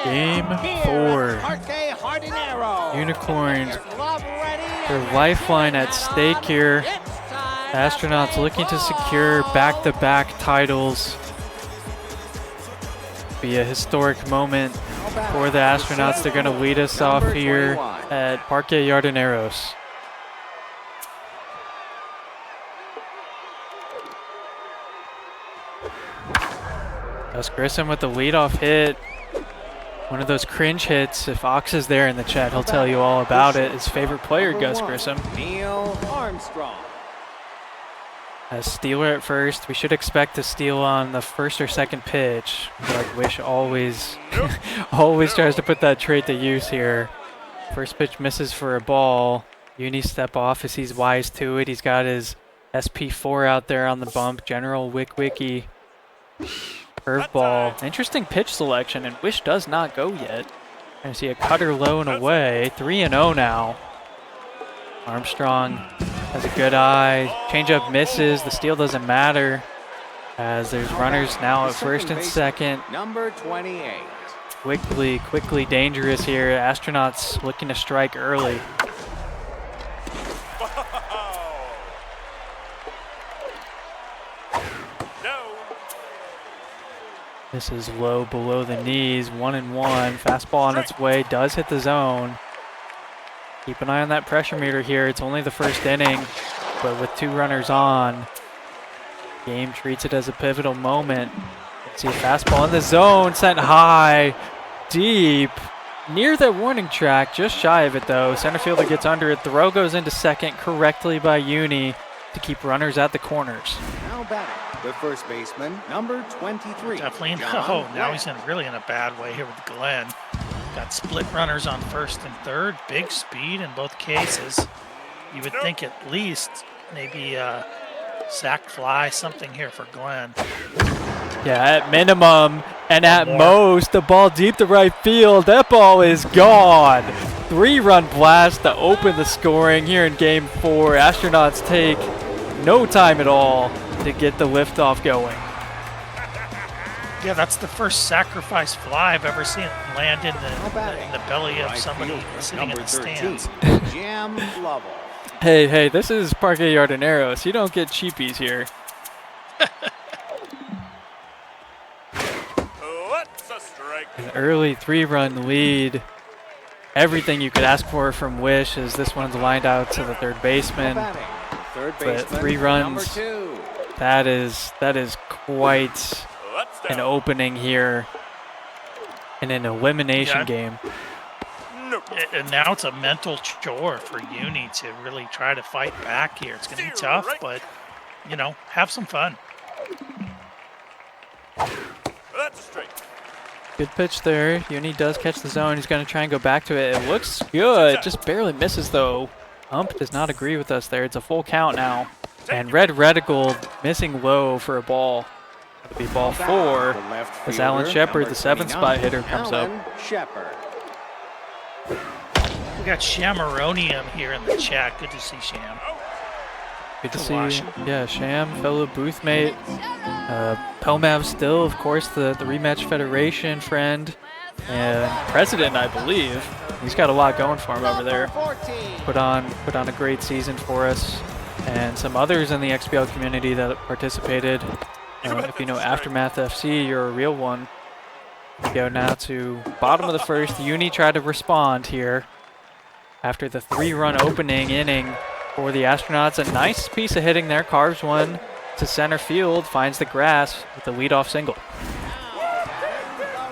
Game 4. Unicorns, their lifeline at stake here. Astronauts looking to secure back-to-back titles. Be a historic moment for the Astronauts. They're going to lead us off here at Parque Yardineros. Gus Grissom with the leadoff hit. One of those cringe hits. If Ox is there in the chat, he'll tell you all about it. His favorite player, Gus Grissom. Neil Armstrong. A stealer at first. We should expect a steal on the first or second pitch. Like Wish always, always tries to put that trait to use here. First pitch misses for a ball. Uni step off as he's wise to it. He's got his SP4 out there on the bump. General Wiki. Curveball. Interesting pitch selection, and Wish does not go yet. I see a cutter low and away. 3-0 now. Armstrong has a good eye. Changeup misses. The steal doesn't matter as there's runners now at first and second. Number 28. Quickly dangerous here. Astronauts looking to strike early. This is low below the knees. 1-1. Fastball on its way. Does hit the zone. Keep an eye on that pressure meter here. It's only the first inning, but with 2 runners on, game treats it as a pivotal moment. Let's see a fastball in the zone, sent high, deep, near that warning track, just shy of it though. Center fielder gets under it. Throw goes into second correctly by Uni to keep runners at the corners. Now batting, the first baseman, number 23. Definitely. Now he's really in a bad way here with Glenn. Got split runners on first and third. Big speed in both cases. You would think at least maybe sack fly, something here for Glenn. Yeah, at minimum, and at most, the ball deep to right field. That ball is gone. 3-run blast to open the scoring here in Game 4. Astronauts take no time at all to get the liftoff going. Yeah, that's the first sacrifice fly I've ever seen land in the belly of somebody sitting in the stands. Jam Lovell. Hey, this is Parque Yardineros. You don't get cheapies here. An early 3-run lead. Everything you could ask for from Wish as this one's lined out to the third baseman. But 3 runs, that is quite an opening here in an elimination game. And now it's a mental chore for Uni to really try to fight back here. It's going to be tough, but, you know, have some fun. That's a strike. Good pitch there. Uni does catch the zone. He's going to try and go back to it. It looks good. Just barely misses, though. Ump does not agree with us there. It's a full count now. And Red Reticle missing low for a ball. It'll be ball 4 as Alan Shepard, the 7th spot hitter, comes up. We got Shamaronium here in the chat. Good to see Sham. Good to see, yeah, Sham, fellow booth mate. Pelmav still, of course, the Rematch Federation friend and president, I believe. He's got a lot going for him over there. Put on a great season for us, and some others in the XBL community that participated. If you know Aftermath FC, you're a real one. We go now to bottom of the first. Uni tried to respond here after the 3-run opening inning for the Astronauts. A nice piece of hitting there. Carves one to center field, finds the grass with the leadoff single.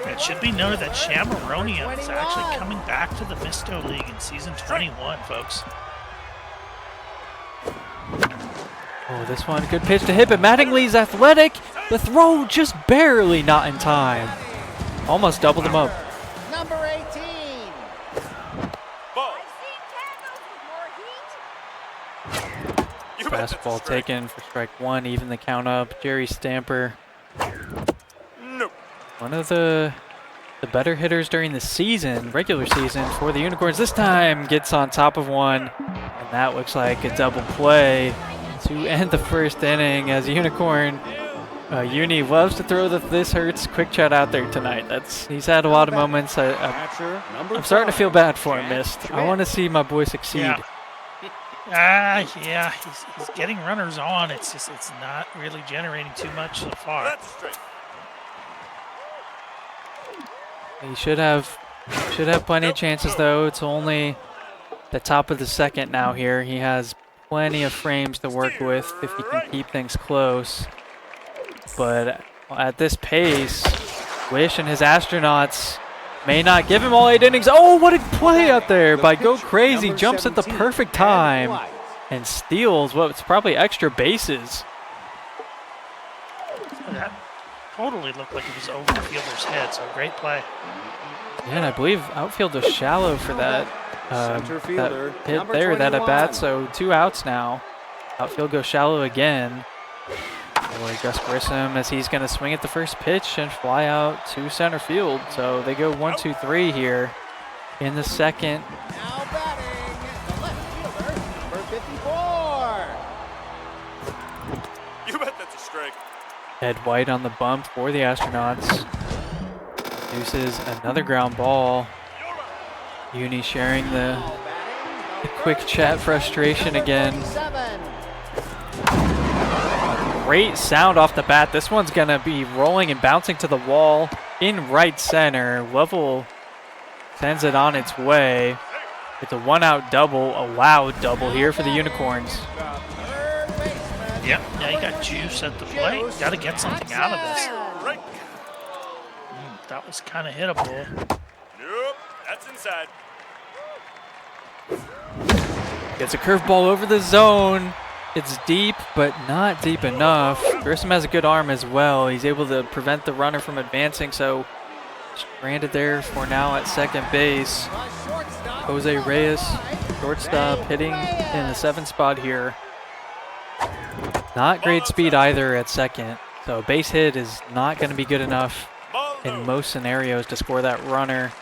It should be noted that Shamaronium is actually coming back to the Misto League in season 21, folks. Oh, this one, good pitch to hit, but Mattingly's athletic. The throw just barely not in time. Almost doubled him up. Number 18. Fastball taken for strike 1, even the count up. Jerry Stamper. One of the better hitters during the season, regular season for the Unicorns. This time gets on top of one, and that looks like a double play to end the first inning as Unicorn. Uni loves to throw the "this hurts" quick chat out there tonight. He's had a lot of moments. I'm starting to feel bad for him, Mist. I want to see my boy succeed. Yeah, he's getting runners on. It's not really generating too much so far. He should have plenty of chances though. It's only the top of the second now here. He has plenty of frames to work with if he can keep things close. But at this pace, Wish and his Astronauts may not give him all 8 innings. Oh, what a play out there by Go Crazy. Jumps at the perfect time and steals what's probably extra bases. That totally looked like it was over the fielder's head, so great play. Yeah, and I believe outfield was shallow for that hit there, that at bat. So 2 outs now. Outfield goes shallow again. Boy, Gus Grissom as he's going to swing at the first pitch and fly out to center field. So they go 1-2-3 here in the second. Now batting, the left fielder, number 54. You bet that's a strike. Ed White on the bump for the Astronauts. Produces another ground ball. Uni sharing the quick chat frustration again. Great sound off the bat. This one's going to be rolling and bouncing to the wall in right center. Lovell sends it on its way. It's a 1-out double, a loud double here for the Unicorns. Yep, now you got juice at the plate. Got to get something out of this. That was kind of hittable. Nope, that's inside. Gets a curveball over the zone. It's deep, but not deep enough. Grissom has a good arm as well. He's able to prevent the runner from advancing, so stranded there for now at second base. Jose Reyes, shortstop, hitting in the 7th spot here. Not great speed either at second, so a base hit is not going to be good enough in most scenarios to score that runner.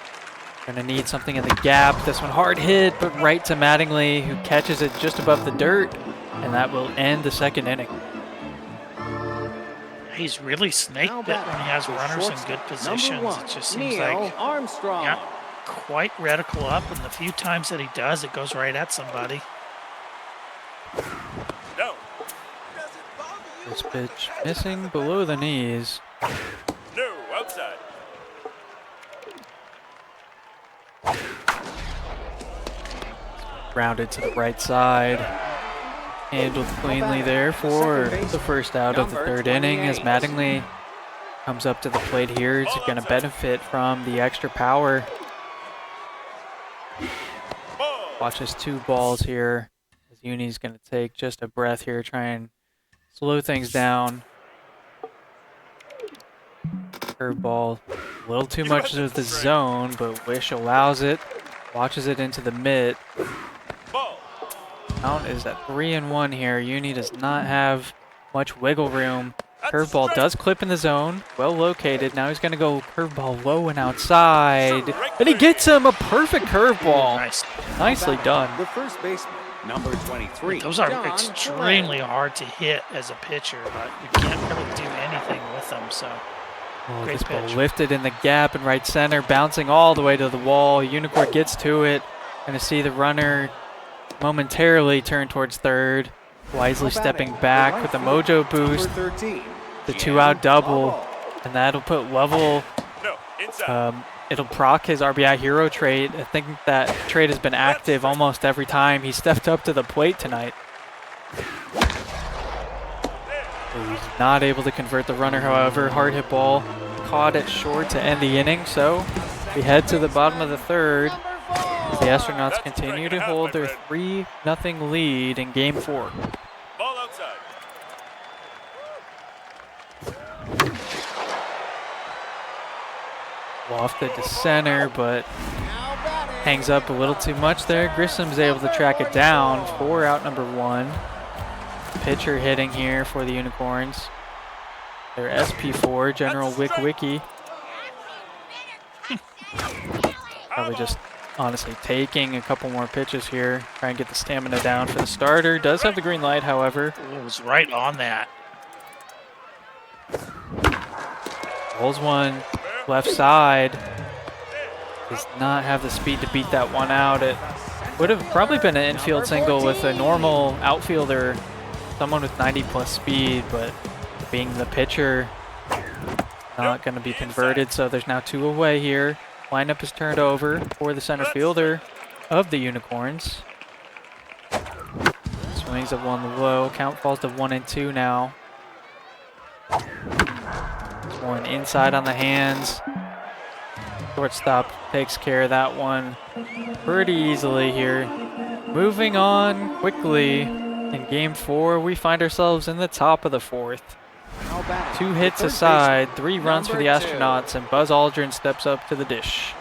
Going to need something in the gap. This one hard hit, but right to Mattingly, who catches it just above the dirt, and that will end the 2nd inning. He's really snaked it when he has runners in good positions. It just seems like not quite reticle up, and the few times that he does, it goes right at somebody. No. This pitch missing below the knees. No, outside. Rounded to the right side. Handled cleanly there for the first out of the 3rd inning as Mattingly comes up to the plate here. He's going to benefit from the extra power. Watches 2 balls here as Uni's going to take just a breath here, try and slow things down. Curveball, a little too much of the zone, but Wish allows it. Watches it into the mitt. Count is at 3-1 here. Uni does not have much wiggle room. Curveball does clip in the zone. Well located. Now he's going to go curveball low and outside. And he gets him a perfect curveball. Nice. Nicely done. The first baseman, number 23. Those are extremely hard to hit as a pitcher, but you can't really do anything with them. So, Oh, great this ball pitch. lifted in the gap in right center, bouncing all the way to the wall. Unicorn gets to it. Going to see the runner momentarily turn towards third. Wisely stepping back with the mojo boost. The 2-out double. And that'll put Lovell, it'll proc his RBI hero trait. I think that trait has been active almost every time he stepped up to the plate tonight. He's not able to convert the runner, however. Hard hit ball caught it short to end the inning. So we head to the bottom of the 3rd. The Astronauts continue to hold their 3-0 lead in Game 4. Ball outside. Lofted to center, but hangs up a little too much there. Grissom's able to track it down for out number 1. Pitcher hitting here for the Unicorns. Their SP4, General Wick Wiki. Probably just honestly taking a couple more pitches here. Try and get the stamina down for the starter. Does have the green light, however. It was right on that. Rolls one left side. Does not have the speed to beat that one out. It would have probably been an infield single with a normal outfielder, someone with 90+ speed, but being the pitcher, not going to be converted. So there's now 2 away here. Lineup is turned over for the center fielder of the Unicorns. Swings of 1 low. Count falls to 1-2 now. One inside on the hands. Shortstop takes care of that one pretty easily here. Moving on quickly. In Game 4, we find ourselves in the top of the 4th. 2 hits aside, 3 runs for the Astronauts, and Buzz Aldrin steps up to the dish.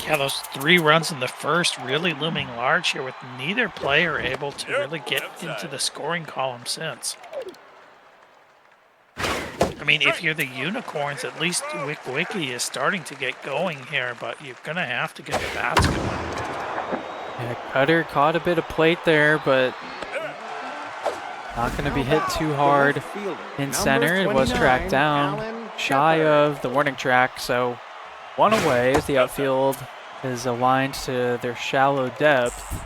Yeah, those 3 runs in the first really looming large here with neither player able to really get into the scoring column since. I mean, if you're the Unicorns, at least Wick Wiki is starting to get going here, but you're going to have to get the bats going. Yeah, Cutter caught a bit of plate there, but not going to be hit too hard in center. It was tracked down shy of the warning track, so 1 away as the outfield is aligned to their shallow depth.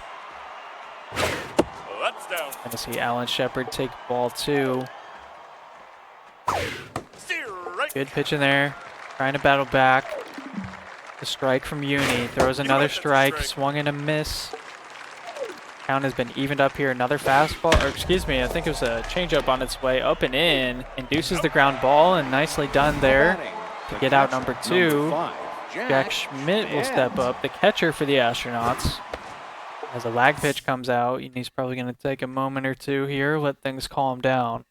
Going to see Alan Shepard take ball 2. Good pitch in there, trying to battle back. The strike from Uni. Throws another strike. Swung and a miss. Count has been evened up here. Another fastball, or excuse me, I think it was a changeup on its way up and in. Induces the ground ball, and nicely done there to get out number 2. Jack Schmidt will step up, the catcher for the Astronauts. As a lag pitch comes out, Uni's probably going to take a moment or two here, let things calm down.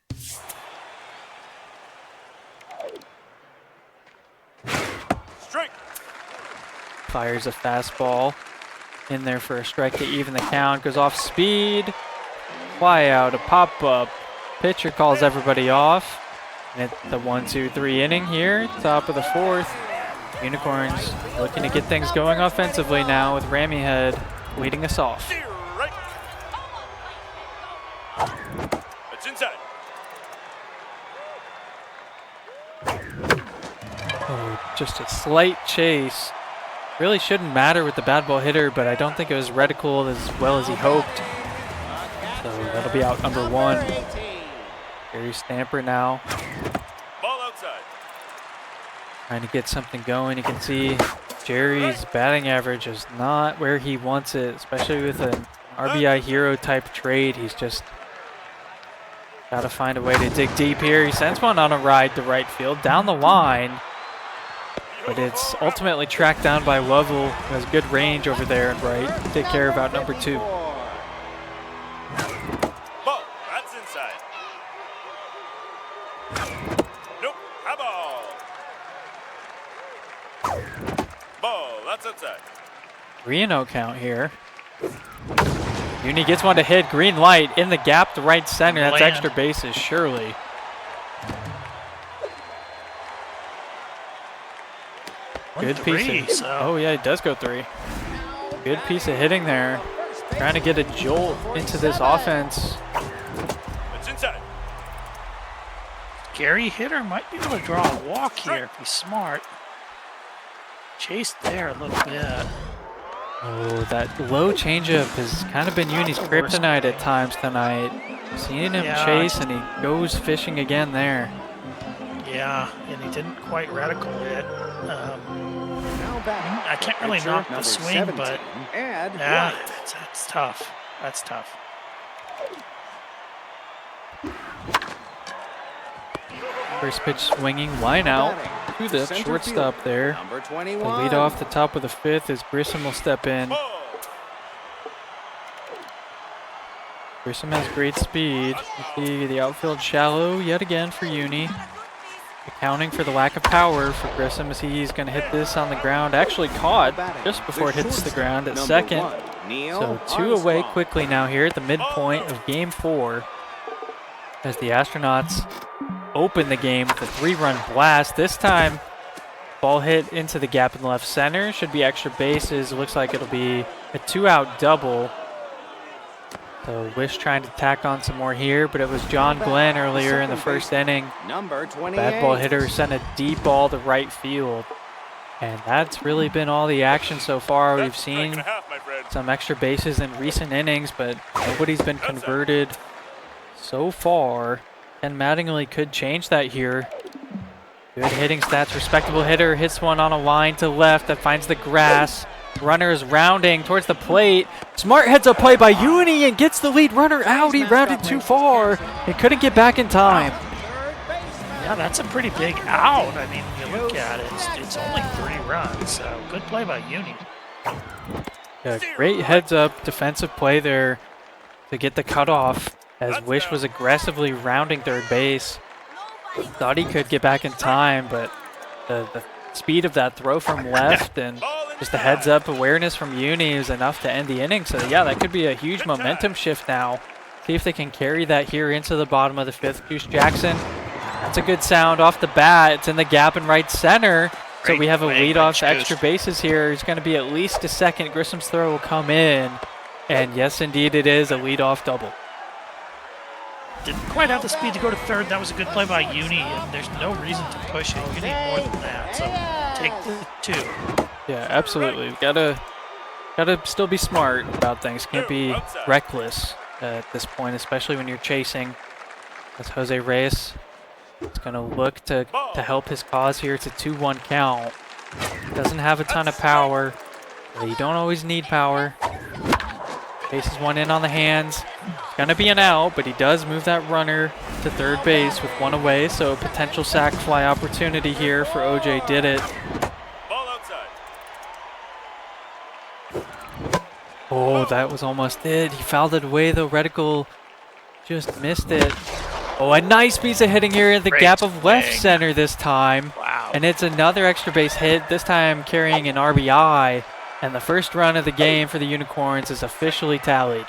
Strike. Fires a fastball in there for a strike to even the count. Goes off speed. Fly out, a pop-up. Pitcher calls everybody off. And it's the 1-2-3 inning here, top of the 4th. Unicorns looking to get things going offensively now with Rammy Head leading us off. Right. It's inside. Oh, just a slight chase. Really shouldn't matter with the bad ball hitter, but I don't think it was reticuled as well as he hoped. So that'll be out number 1. Gary Stamper now. Ball outside. Trying to get something going. You can see Jerry's batting average is not where he wants it, especially with an RBI hero type trade. He's just got to find a way to dig deep here. He sends one on a ride to right field, down the line. But it's ultimately tracked down by Lovell, who has good range over there and right to take care of out number 2. Ball. That's inside. Nope. High ball. Ball. That's outside. 3-0 count here. Uni gets one to hit. Green light in the gap to right center. That's extra bases, surely. Good piece of, oh yeah, it does go 3. Good piece of hitting there. Trying to get a jolt into this offense. It's inside. Gary Hitter might be able to draw a walk here if he's smart. Chased there a little bit. Oh, that low changeup has kind of been Uni's kryptonite at times tonight. Seeing him chase and he goes fishing again there. Yeah, and he didn't quite reticle it. I can't really knock the swing, but yeah, that's tough. That's tough. First pitch swinging, line out to the shortstop there. The lead off the top of the 5th as Grissom will step in. Grissom has great speed. You see the outfield shallow yet again for Uni. Accounting for the lack of power for Grissom as he's going to hit this on the ground. Actually caught just before it hits the ground at second. So 2 away quickly now here at the midpoint of Game 4 as the Astronauts open the game with a 3-run blast. This time, ball hit into the gap in left center. Should be extra bases. It looks like it'll be a 2-out double. So Wish trying to tack on some more here, but it was John Glenn earlier in the first inning. Bad ball hitter sent a deep ball to right field. And that's really been all the action so far. We've seen some extra bases in recent innings, but nobody's been converted so far. And Mattingly could change that here. Good hitting stats, respectable hitter, hits one on a line to left that finds the grass. Runner is rounding towards the plate. Smart heads up play by Uni and gets the lead runner out. He rounded too far and couldn't get back in time. Yeah, that's a pretty big out. I mean, when you look at it, it's only 3 runs. So good play by Uni. Yeah, great heads up defensive play there to get the cutoff as Wish was aggressively rounding third base. Thought he could get back in time, but the speed of that throw from left and just the heads up awareness from Uni is enough to end the inning. So yeah, that could be a huge momentum shift now. See if they can carry that here into the bottom of the 5th. Goose Jackson, that's a good sound off the bat. It's in the gap in right center. So we have a leadoff extra bases here. It's going to be at least a second. Grissom's throw will come in. And yes, indeed, it is a leadoff double. Didn't quite have the speed to go to third. That was a good play by Uni, and there's no reason to push it. You need more than that. So take the 2. Yeah, absolutely. Gotta still be smart about things. Can't be reckless at this point, especially when you're chasing. As Jose Reyes is gonna look to help his cause here. It's a 2-1 count. Doesn't have a ton of power. But you don't always need power. Bases one in on the hands. It's gonna be an out, but he does move that runner to third base with one away, so potential sac fly opportunity here for OJ did it. Ball outside. Oh, that was almost it. He fouled it away though. Reticle just missed it. Oh, a nice piece of hitting here in the gap of left center this time. Wow. And it's another extra base hit, this time carrying an RBI. And the first run of the game for the Unicorns is officially tallied.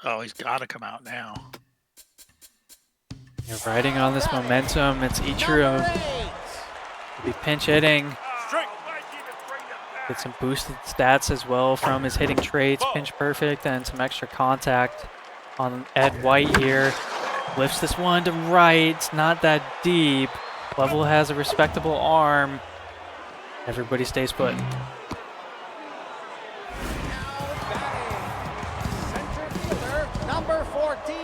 Oh, he's got to come out now. You're riding on this momentum. It's Ichiro. He'll be pinch hitting. Get some boosted stats as well from his hitting traits, pinch perfect, and some extra contact on Ed White here. Lifts this one to right. It's not that deep. Level has a respectable arm. Everybody stays put. Center fielder, number 14.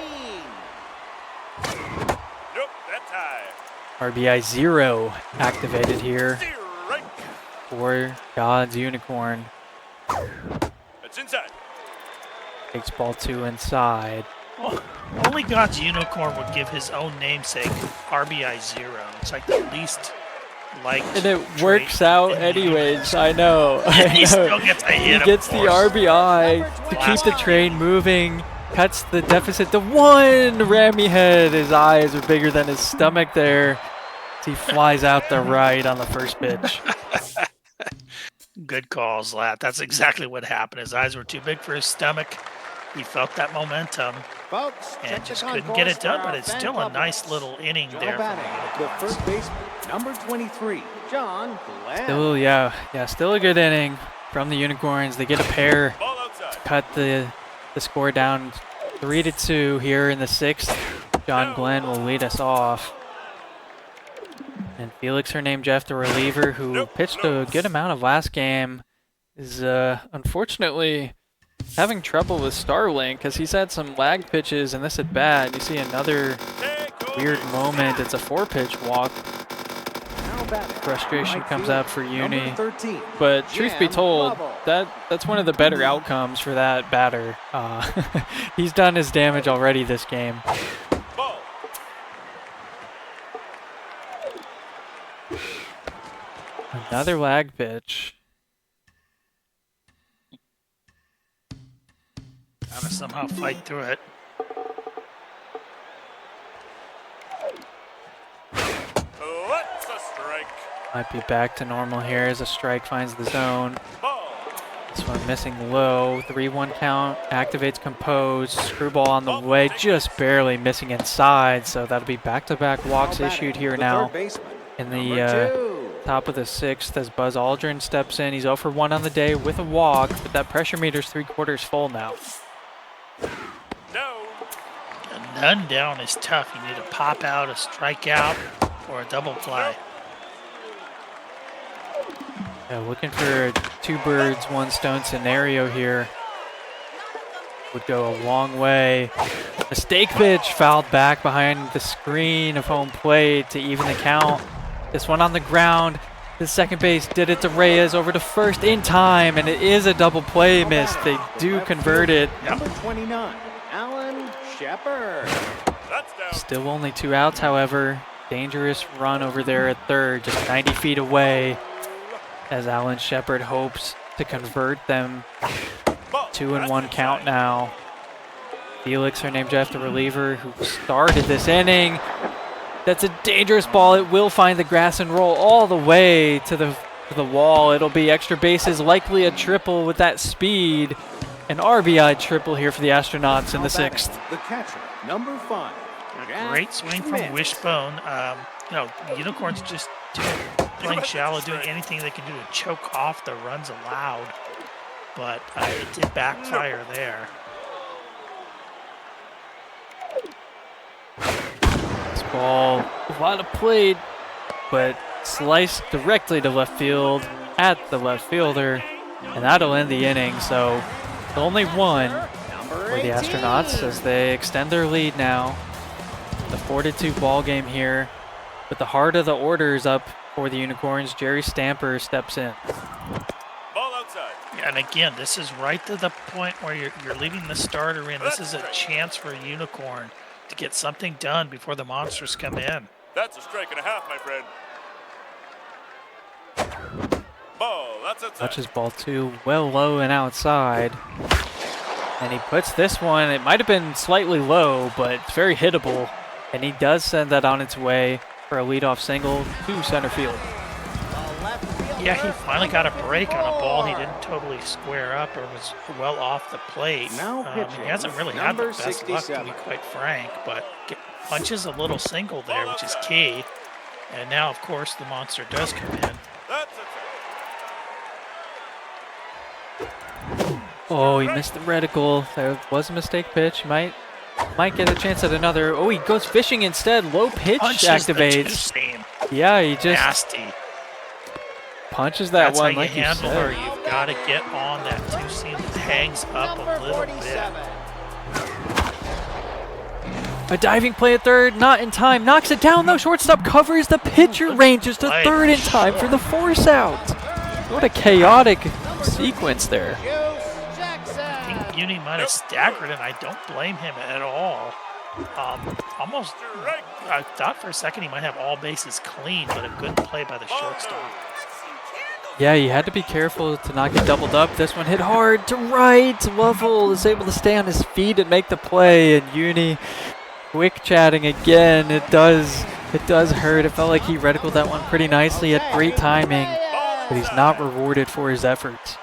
Nope, that's high. RBI 0 activated here for God's Unicorn. It's inside. Takes ball 2 inside. Oh, only God's Unicorn would give his own namesake RBI 0. It's like the least liked. And it works out anyways, I know. He still gets a hit. He gets the RBI to keep the train moving, cuts the deficit to 1. Rammy head, his eyes are bigger than his stomach there. As he flies out the right on the first pitch. Good call, Zlat. That's exactly what happened. His eyes were too big for his stomach. He felt that momentum Folks, and just couldn't get it done, but it's still a nice little inning there. The first baseman, number 23, John Glenn. Still, yeah, still a good inning from the Unicorns. They get a pair to cut the score down 3-2 here in the 6th. John Glenn will lead us off. And Felix Hernandez, the reliever, who pitched a good amount of last game, is unfortunately having trouble with Starlink because he's had some lag pitches in this at bat. You see another weird moment. It's a 4-pitch walk. Frustration comes out for Uni. But truth be told, that's one of the better outcomes for that batter. He's done his damage already this game. Another lag pitch. Gotta somehow fight through it. What's a strike? Might be back to normal here as a strike finds the zone. This one missing low. 3-1 count. Activates compose. Screwball on the way. Just barely missing inside. So that'll be back-to-back walks issued here now in the top of the 6th as Buzz Aldrin steps in. He's 0 for 1 on the day with a walk, but that pressure meter's 3/4 full now. No. A none down is tough. You need a pop out, a strikeout, or a double play. Yeah, looking for a 2 birds, 1 stone scenario here. Would go a long way. Mistake pitch fouled back behind the screen of home plate to even the count. This one on the ground. The second base did it to Reyes over to first in time, and it is a double play miss. They do convert it. Number 29, Alan Shepard. Still only 2 outs, however. Dangerous run over there at third, just 90 feet away, as Alan Shepard hopes to convert them. 2-1 count now. Felix Hernandez, the reliever, who started this inning. That's a dangerous ball. It will find the grass and roll all the way to the wall. It'll be extra bases, likely a triple with that speed. An RBI triple here for the Astronauts in the 6th. The catcher, number 5. Great swing from Wishbone. Unicorns just playing shallow, doing anything they can do to choke off the runs allowed. But it did backfire there. This ball, a lot of plate, but sliced directly to left field at the left fielder, and that'll end the inning. So only 1 for the Astronauts as they extend their lead now. The 4-2 ball game here. But the heart of the order is up for the Unicorns. Jerry Stamper steps in. Ball outside. Yeah, and again, this is right to the point where you're leaving the starter in. This is a chance for a Unicorn to get something done before the Monsters come in. That's a strike and a half, my friend. Ball, that's outside. Touches ball 2 well low and outside. And he puts this one, it might have been slightly low, but it's very hittable. And he does send that on its way for a leadoff single to center field. Yeah, he finally got a break on a ball he didn't totally square up or was well off the plate. He hasn't really had the best luck, to be quite frank, but punches a little single there, which is key. And now, of course, the monster does come in. Oh, he missed the reticle. There was a mistake pitch. Might get a chance at another. Oh, he goes fishing instead. Low pitch activates. Yeah, he just nasty. Punches that That's one how like you you handle her. said. You've got to get on that 2-seam that hangs up a little bit. A diving play at third, not in time. Knocks it down though. Shortstop covers. The pitcher ranges to third in time for the force out. What a chaotic sequence there. I think Uni might have staggered, and I don't blame him at all. Almost, I thought for a second he might have all bases clean, but a good play by the shortstop. Yeah, you had to be careful to not get doubled up. This one hit hard to right. Lovell is able to stay on his feet and make the play, and Uni quick chatting again. It does hurt. It felt like he reticled that one pretty nicely. Had great timing, but he's not rewarded for his efforts.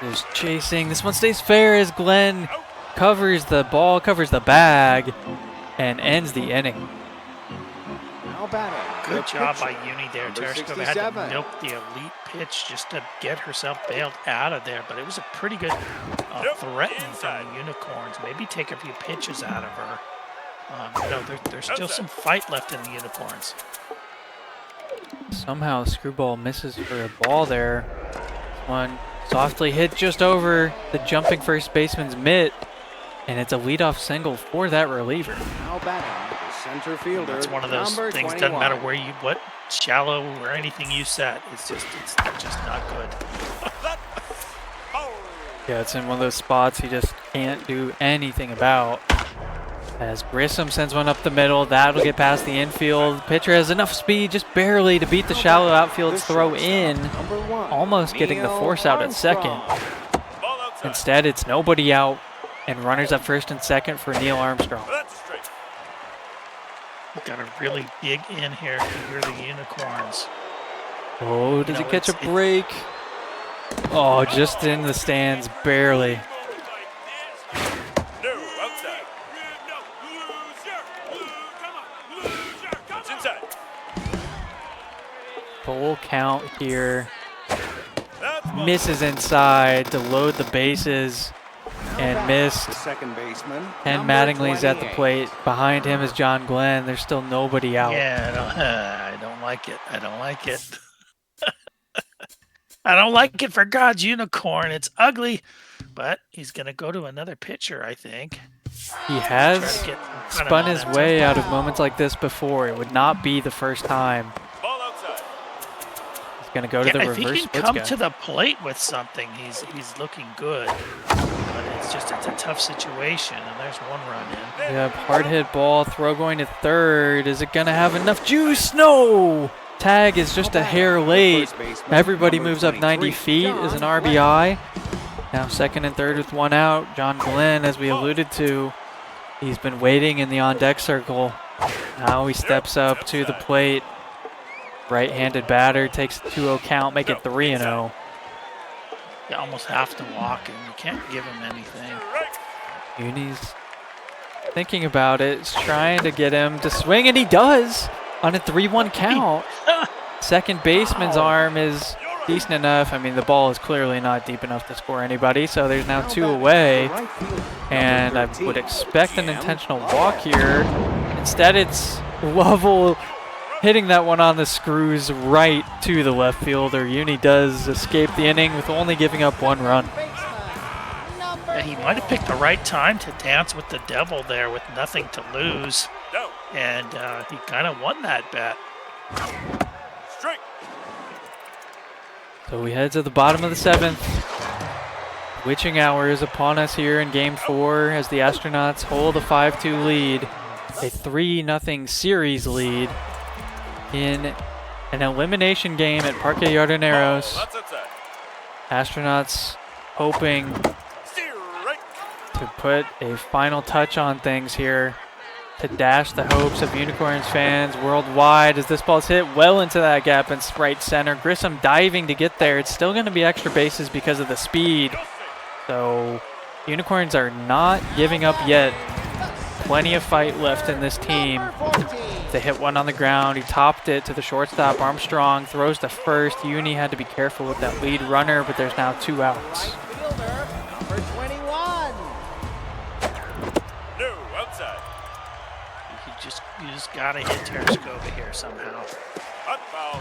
Just chasing. This one stays fair as Glenn covers the ball, covers the bag, and ends the inning. Good job by Uni there. Tereshkova had to milk the elite pitch just to get herself bailed out of there, but it was a pretty good threaten from the Unicorns. Maybe take a few pitches out of her. There's still some fight left in the Unicorns. Somehow Screwball misses for a ball there. One softly hit just over the jumping first baseman's mitt, and it's a leadoff single for that reliever. Now batting, the center fielder. It's one of those number things. 21. Doesn't matter what shallow or anything you set. It's just not good. Yeah, it's in one of those spots he just can't do anything about. As Grissom sends one up the middle, that'll get past the infield. Pitcher has enough speed, just barely, to beat the shallow outfield's throw in, almost getting the force out at second. Instead, it's nobody out, and runners at first and second for Neil Armstrong. Got to really dig in here if you're the Unicorns. Oh, does he catch a break? Oh, just in the stands, barely. Full count here. Misses inside to load the bases and missed. Second baseman. Ken Mattingly's at the plate. Behind him is John Glenn. There's still nobody out. Yeah, I don't like it. I don't like it. I don't like it for God's Unicorn. It's ugly, but he's going to go to another pitcher, I think. He has spun his way out of moments like this before. It would not be the first time. Going to go to the reverse if he splits can come guy. to the plate with something, he's looking good. But it's a tough situation, and there's one run in. Yep, hard hit ball, throw going to third. Is it going to have enough juice? No! Tag is just a hair late. Everybody moves up 90 feet as an RBI. Now second and third with one out. John Glenn, as we alluded to, he's been waiting in the on-deck circle. Now he steps up to the plate. Right-handed batter, takes a 2-0 count, make it 3-0. You almost have to walk him. You can't give him anything. Uni's thinking about it. He's trying to get him to swing, and he does on a 3-1 count. Second baseman's arm is decent enough. I mean, the ball is clearly not deep enough to score anybody, so there's now 2 away. And I would expect an intentional walk here. Instead, it's Lovell hitting that one on the screws right to the left fielder. Uni does escape the inning with only giving up 1 run. And he might have picked the right time to dance with the devil there with nothing to lose. And he kind of won that bet. So we head to the bottom of the 7th. Witching hour is upon us here in Game 4 as the Astronauts hold a 5-2 lead. A 3-0 series lead in an elimination game at Parque Yardaneros. Astronauts hoping to put a final touch on things here to dash the hopes of UNICORNx fans worldwide as this ball's hit well into that gap in right center. Grissom diving to get there. It's still going to be extra bases because of the speed. So UNICORNs are not giving up yet. Plenty of fight left in this team. They hit one on the ground. He topped it to the shortstop. Armstrong throws to first. Uni had to be careful with that lead runner, but there's now 2 outs. Fielder, number 21. No, outside. You just gotta hit Tereshkova here somehow.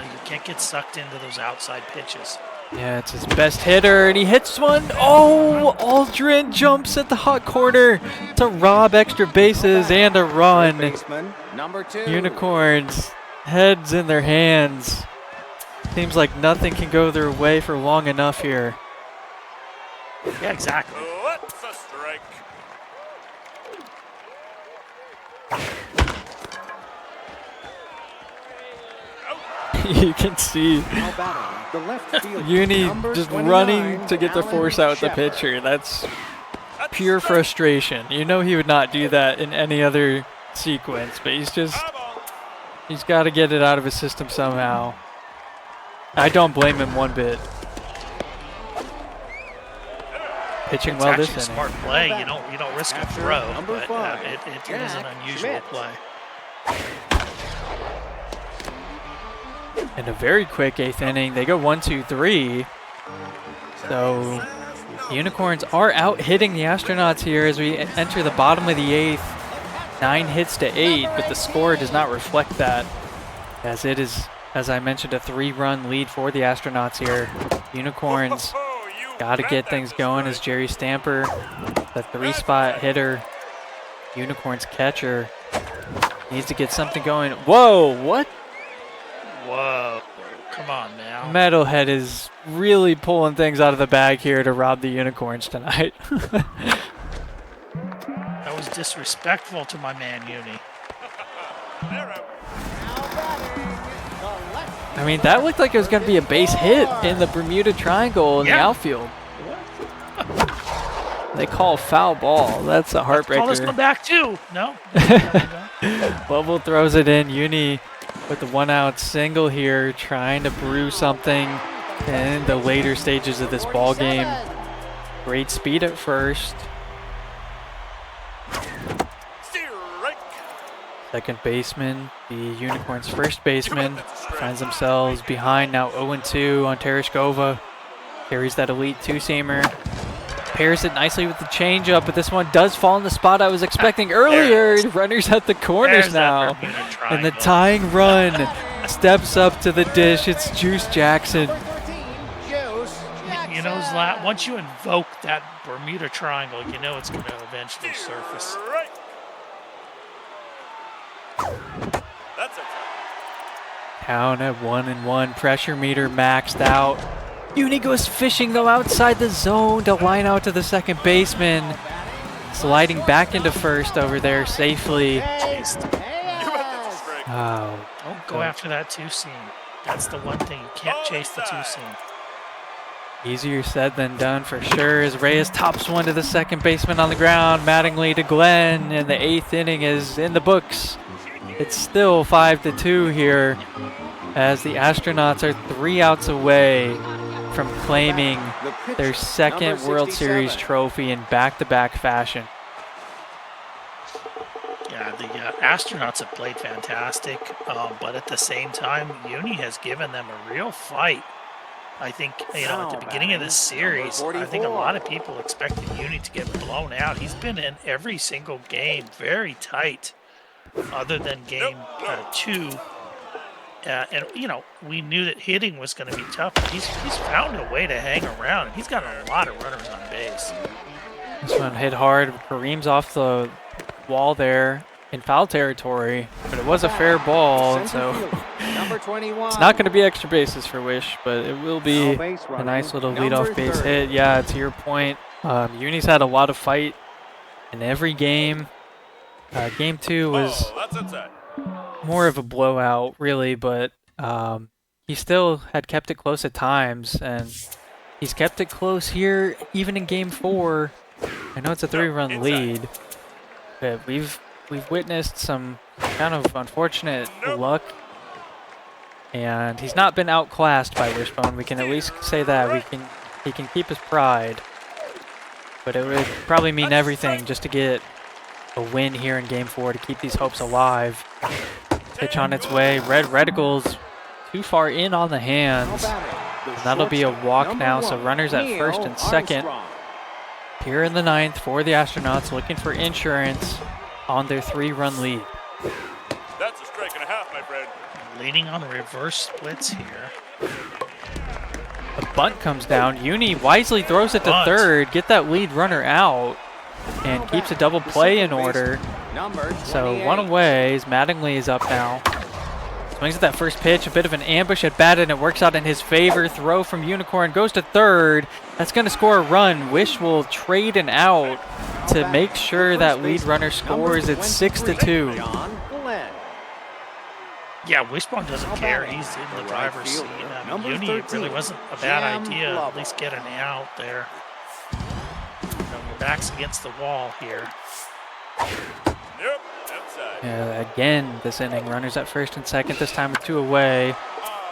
You can't get sucked into those outside pitches. Yeah, it's his best hitter, and he hits one. Oh, Aldrin jumps at the hot corner to rob extra bases and a run. Number 2. UNICORNs, heads in their hands. Seems like nothing can go their way for long enough here. Yeah, exactly. What's a strike? You can see Uni just running to get the force out the pitcher. That's pure frustration. You know he would not do that in any other sequence, but he's got to get it out of his system somehow. I don't blame him one bit. Pitching well this inning. It's actually a smart play. You don't risk a throw, but it is an unusual play. In a very quick 8th inning, they go 1-2-3. So UNICORNs are out hitting the Astronauts here as we enter the bottom of the 8th. 9 hits to 8, but the score does not reflect that, as it is, as I mentioned, a 3-run lead for the Astronauts here. UNICORNs got to get things going as Jerry Stamper, the 3-spot hitter, UNICORNs catcher, needs to get something going. Whoa, what? Whoa, come on now. Metalhead is really pulling things out of the bag here to rob the UNICORNs tonight. That was disrespectful to my man, Uni. I mean, that looked like it was going to be a base hit in the Bermuda Triangle in the outfield. They call foul ball. That's a heartbreaker. Call this one back too. No. Bubble throws it in. Uni with the 1-out single here, trying to brew something in the later stages of this ball game. Great speed at first. Second baseman, the UNICORNs' first baseman, finds themselves behind now 0-2 on Tereshkova. Carries that elite 2-seamer. Pairs it nicely with the changeup, but this one does fall in the spot I was expecting earlier. Runners at the corners now. And the tying run steps up to the dish. It's Juice Jackson. You know, Zlat, once you invoke that Bermuda Triangle, you know it's going to eventually surface. Down at 1-1, pressure meter maxed out. Uni goes fishing though outside the zone to line out to the second baseman. Sliding back into first over there safely. Oh, don't go after that 2-seam. That's the one thing. You can't chase the 2-seam. Easier said than done for sure as Reyes tops one to the second baseman on the ground. Mattingly to Glenn, and the 8th inning is in the books. It's still 5-2 here as the Astronauts are 3 outs away from claiming their second World Series trophy in back-to-back fashion. Yeah, the Astronauts have played fantastic, but at the same time, Uni has given them a real fight. I think, at the beginning of this series, I think a lot of people expected Uni to get blown out. He's been in every single game very tight, other than game 2. And we knew that hitting was going to be tough, but he's found a way to hang around. He's got a lot of runners on base. This one hit hard. Kareem's off the wall there in foul territory, but it was a fair ball, so Number 21. it's not going to be extra bases for Wish, but it will be a nice little leadoff base hit. Yeah, to your point, Uni's had a lot of fight in every game. Game 2 was more of a blowout, really, but he still had kept it close at times, and he's kept it close here, even in Game 4. I know it's a 3-run lead, but we've witnessed some kind of unfortunate luck, and he's not been outclassed by Wishbone. We can at least say that. He can keep his pride, but it would probably mean everything just to get a win here in Game 4 to keep these hopes alive. Pitch on its way. Red Reticles too far in on the hands. And that'll be a walk now, so runners at first and second. Here in the 9th for the Astronauts, looking for insurance on their 3-run lead. That's a strike and a half, my friend. Leaning on reverse splits here. A bunt comes down. Uni wisely throws it to third, get that lead runner out, and keeps a double play in order. So one away as Mattingly is up now. Swings at that first pitch, a bit of an ambush at bat, and it works out in his favor. Throw from Unicorn goes to third. That's going to score a run. Wish will trade an out to make sure that lead runner scores. It's 6-2. Yeah, Wishbone doesn't care. He's in the driver's seat. Uni, it really wasn't a bad idea. At least get an out there. Your back's against the wall here. Yep, outside. Yeah, again, this inning, runners at first and second, this time with 2 away.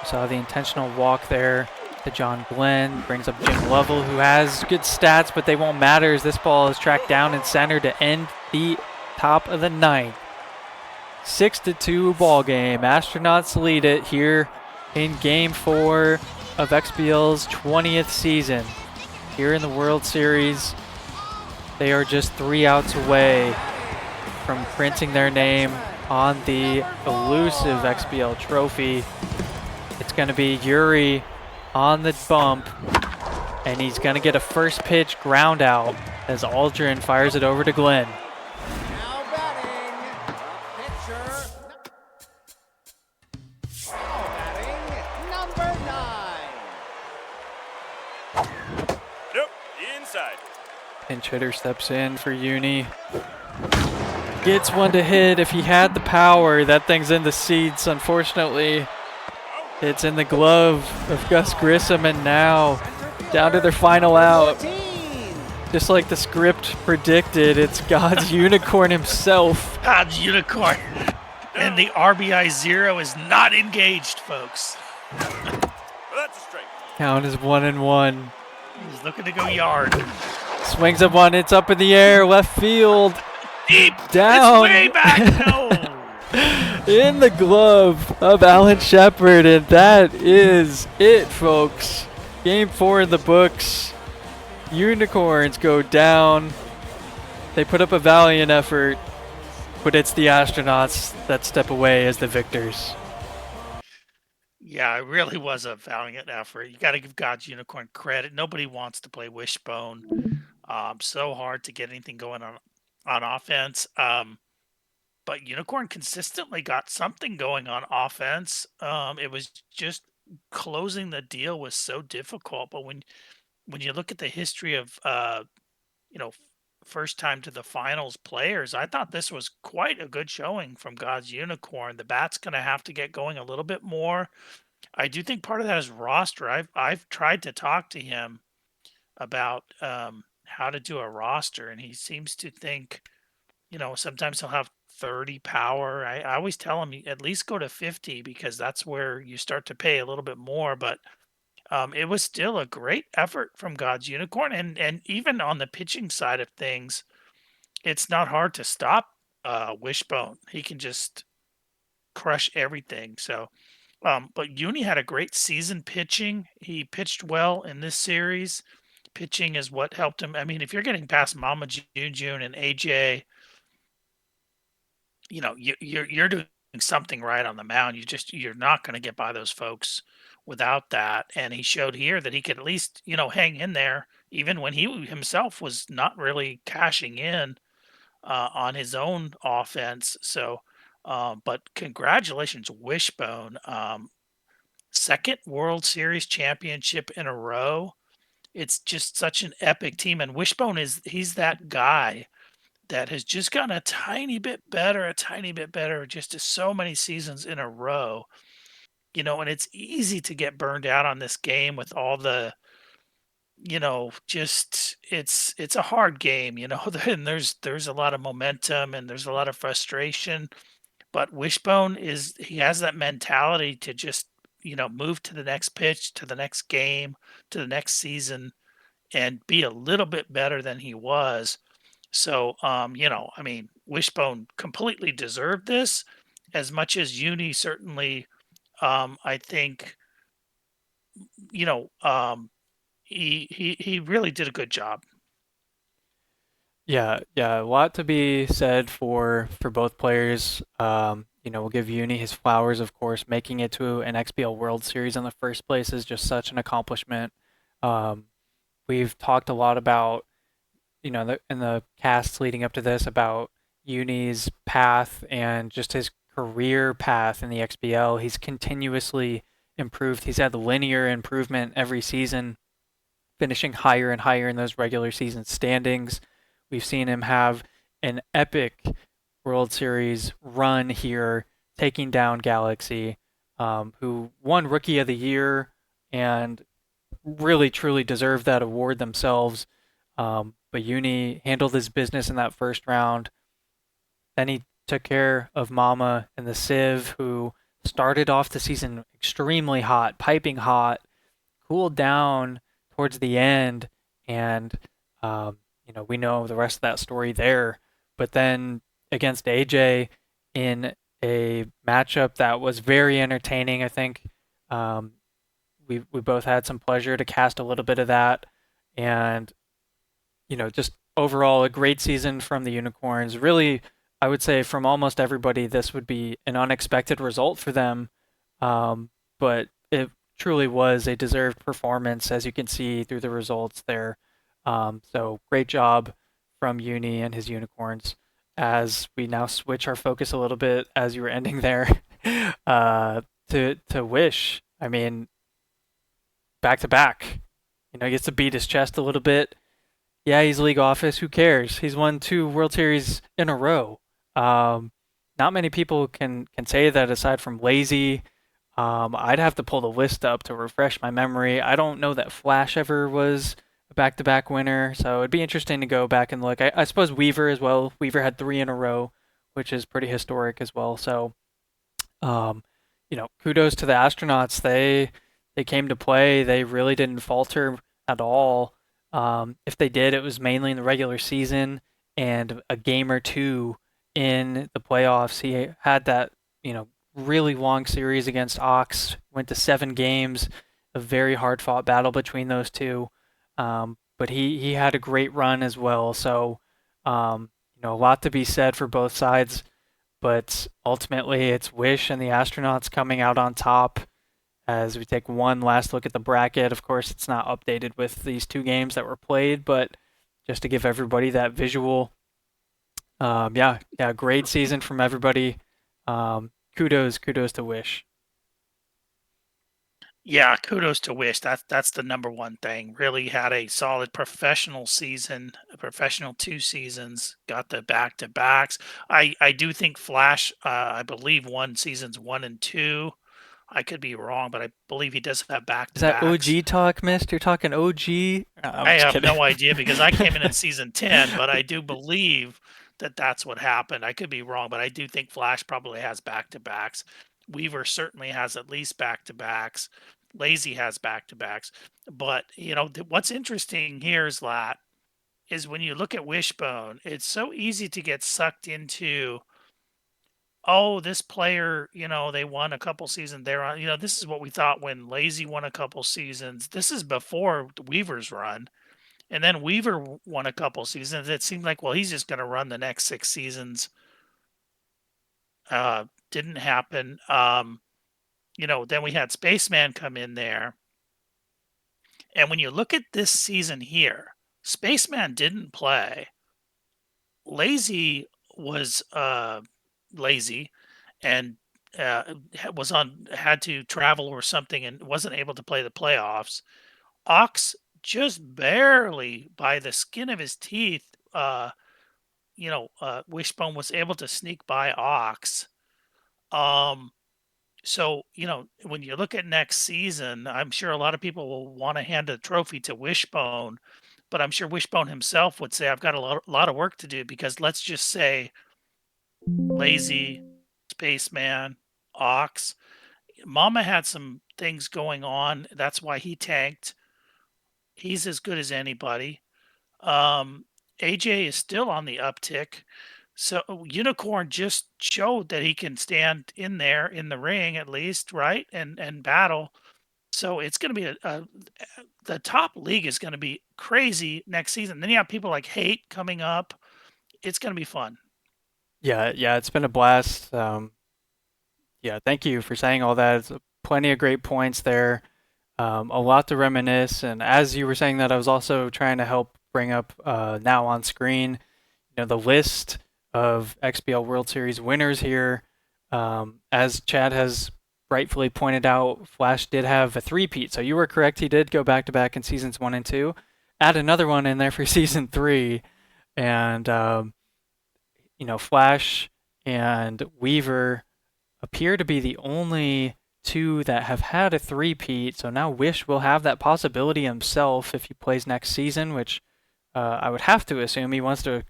Saw the intentional walk there to John Glenn. Brings up Jim Lovell, who has good stats, but they won't matter as this ball is tracked down and center to end the top of the 9th. 6-2 ball game. Astronauts lead it here in Game 4 of XBL's 20th season. Here in the World Series, they are just 3 outs away from printing their name on the elusive XBL trophy. It's going to be Yuri on the bump, and he's going to get a first pitch ground out as Aldrin fires it over to Glenn. Now batting, pitcher. Batting, number 9. Nope, inside. Pinch hitter steps in for Uni. Gets one to hit. If he had the power, that thing's in the seats. Unfortunately, it's in the glove of Gus Grissom, and now down to their final out. Just like the script predicted, it's God's Unicorn himself. God's Unicorn. And the RBI 0 is not engaged, folks. Well, that's a strike. Count is 1-1. He's looking to go yard. Swings at one. It's up in the air. Left field. Deep Down. It's way back. No. In the glove of Alan Shepard, and that is it, folks. Game 4 in the books. Unicorns go down. They put up a valiant effort, but it's the Astronauts that step away as the victors. Yeah, it really was a valiant effort. You got to give God's Unicorn credit. Nobody wants to play Wishbone. So hard to get anything going on offense. But Unicorn consistently got something going on offense. It was just closing the deal was so difficult. But when you look at the history of first time to the finals players, I thought this was quite a good showing from God's Unicorn. The bat's going to have to get going a little bit more. I do think part of that is roster. I've tried to talk to him about how to do a roster, and he seems to think, sometimes he'll have 30 power. I always tell him at least go to 50 because that's where you start to pay a little bit more. But it was still a great effort from God's Unicorn. And even on the pitching side of things, it's not hard to stop Wishbone. He can just crush everything. So, but Uni had a great season pitching. He pitched well in this series. Pitching is what helped him. I mean, if you're getting past Mama June and AJ, you're doing something right on the mound. You're not going to get by those folks without that. And he showed here that he could at least, hang in there, even when he himself was not really cashing in on his own offense. So, but congratulations, Wishbone. Second World Series championship in a row. It's just such an epic team. And Wishbone he's that guy that has just gotten a tiny bit better, just so many seasons in a row. And it's easy to get burned out on this game with all the, just it's a hard game, and there's a lot of momentum and there's a lot of frustration. But Wishbone he has that mentality to just, move to the next pitch, to the next game, to the next season, and be a little bit better than he was. So, I mean, Wishbone completely deserved this as much as Uni certainly, I think, you know, um, he really did a good job. Yeah, yeah, a lot to be said for both players. We'll give Uni his flowers, of course. Making it to an XBL World Series in the first place is just such an accomplishment. Um, we've talked a lot about, in the casts leading up to this about Uni's path and just his career path in the XBL. He's continuously improved. He's had linear improvement every season, finishing higher and higher in those regular season standings. We've seen him have an epic World Series run here, taking down Galaxy, who won Rookie of the Year and really truly deserved that award themselves. But Uni handled his business in that first round. Then he took care of Mama and the Civ, who started off the season extremely hot, piping hot, cooled down towards the end, and we know the rest of that story there. But then against AJ in a matchup that was very entertaining, I think we both had some pleasure to cast a little bit of that, and just overall a great season from the Unicorns. Really, I would say from almost everybody, this would be an unexpected result for them, but it truly was a deserved performance, as you can see through the results there. So great job from Uni and his Unicorns. As we now switch our focus a little bit, as you were ending there, to Wish. I mean, back to back. He gets to beat his chest a little bit. Yeah, he's league office. Who cares? He's won 2 World Series in a row. Not many people can say that aside from Lazy. I'd have to pull the list up to refresh my memory. I don't know that Flash ever was a back-to-back winner, so it'd be interesting to go back and look. I suppose Weaver as well. Weaver had 3 in a row, which is pretty historic as well. So, kudos to the Astronauts. They came to play. They really didn't falter at all. If they did, it was mainly in the regular season and a game or two in the playoffs. He had that, really long series against Ox, went to 7 games, a very hard-fought battle between those two. But he had a great run as well. So, a lot to be said for both sides. But ultimately, it's Wish and the Astronauts coming out on top. As we take one last look at the bracket, of course, it's not updated with these 2 games that were played, but just to give everybody that visual, great season from everybody. Kudos to Wish. Yeah, kudos to Wish. That's the number one thing. Really had a solid professional season, a professional 2 seasons. Got the back-to-backs. I do think Flash, I believe, won seasons 1 and 2. I could be wrong, but I believe he does have Is that back-to-backs. OG talk, Mist? You're talking OG? I have no idea because I came in season 10, but I do believe that that's what happened. I could be wrong, but I do think Flash probably has back-to-backs. Weaver certainly has at least back-to-backs. Lazy has back-to-backs. But, what's interesting here is when you look at Wishbone, it's so easy to get sucked into, oh, this player, they won a couple seasons there. This is what we thought when Lazy won a couple seasons. This is before Weaver's run. And then Weaver won a couple seasons. It seemed like, well, he's just going to run the next 6 seasons. Didn't happen. then we had Spaceman come in there. And when you look at this season here, Spaceman didn't play. Lazy was lazy and had to travel or something and wasn't able to play the playoffs. Ox just barely by the skin of his teeth, Wishbone was able to sneak by Ox. So, when you look at next season, I'm sure a lot of people will want to hand a trophy to Wishbone, but I'm sure Wishbone himself would say, I've got a lot of work to do because let's just say Lazy, Spaceman, Ox. Mama had some things going on. That's why he tanked. He's as good as anybody. AJ is still on the uptick. So Unicorn just showed that he can stand in there in the ring at least, right? And battle. So it's going to be the top league is going to be crazy next season. Then you have people like Hate coming up. It's going to be fun. Yeah, it's been a blast. Yeah, thank you for saying all that. It's plenty of great points there. A lot to reminisce. And as you were saying that, I was also trying to help bring up now on screen, the list of XBL World Series winners here. As Chad has rightfully pointed out, Flash did have a three-peat. So you were correct. He did go back-to-back in seasons 1 and 2. Add another one in there for season 3. And, Flash and Weaver appear to be the only two that have had a three-peat. So now Wish will have that possibility himself if he plays next season, which I would have to assume he wants to,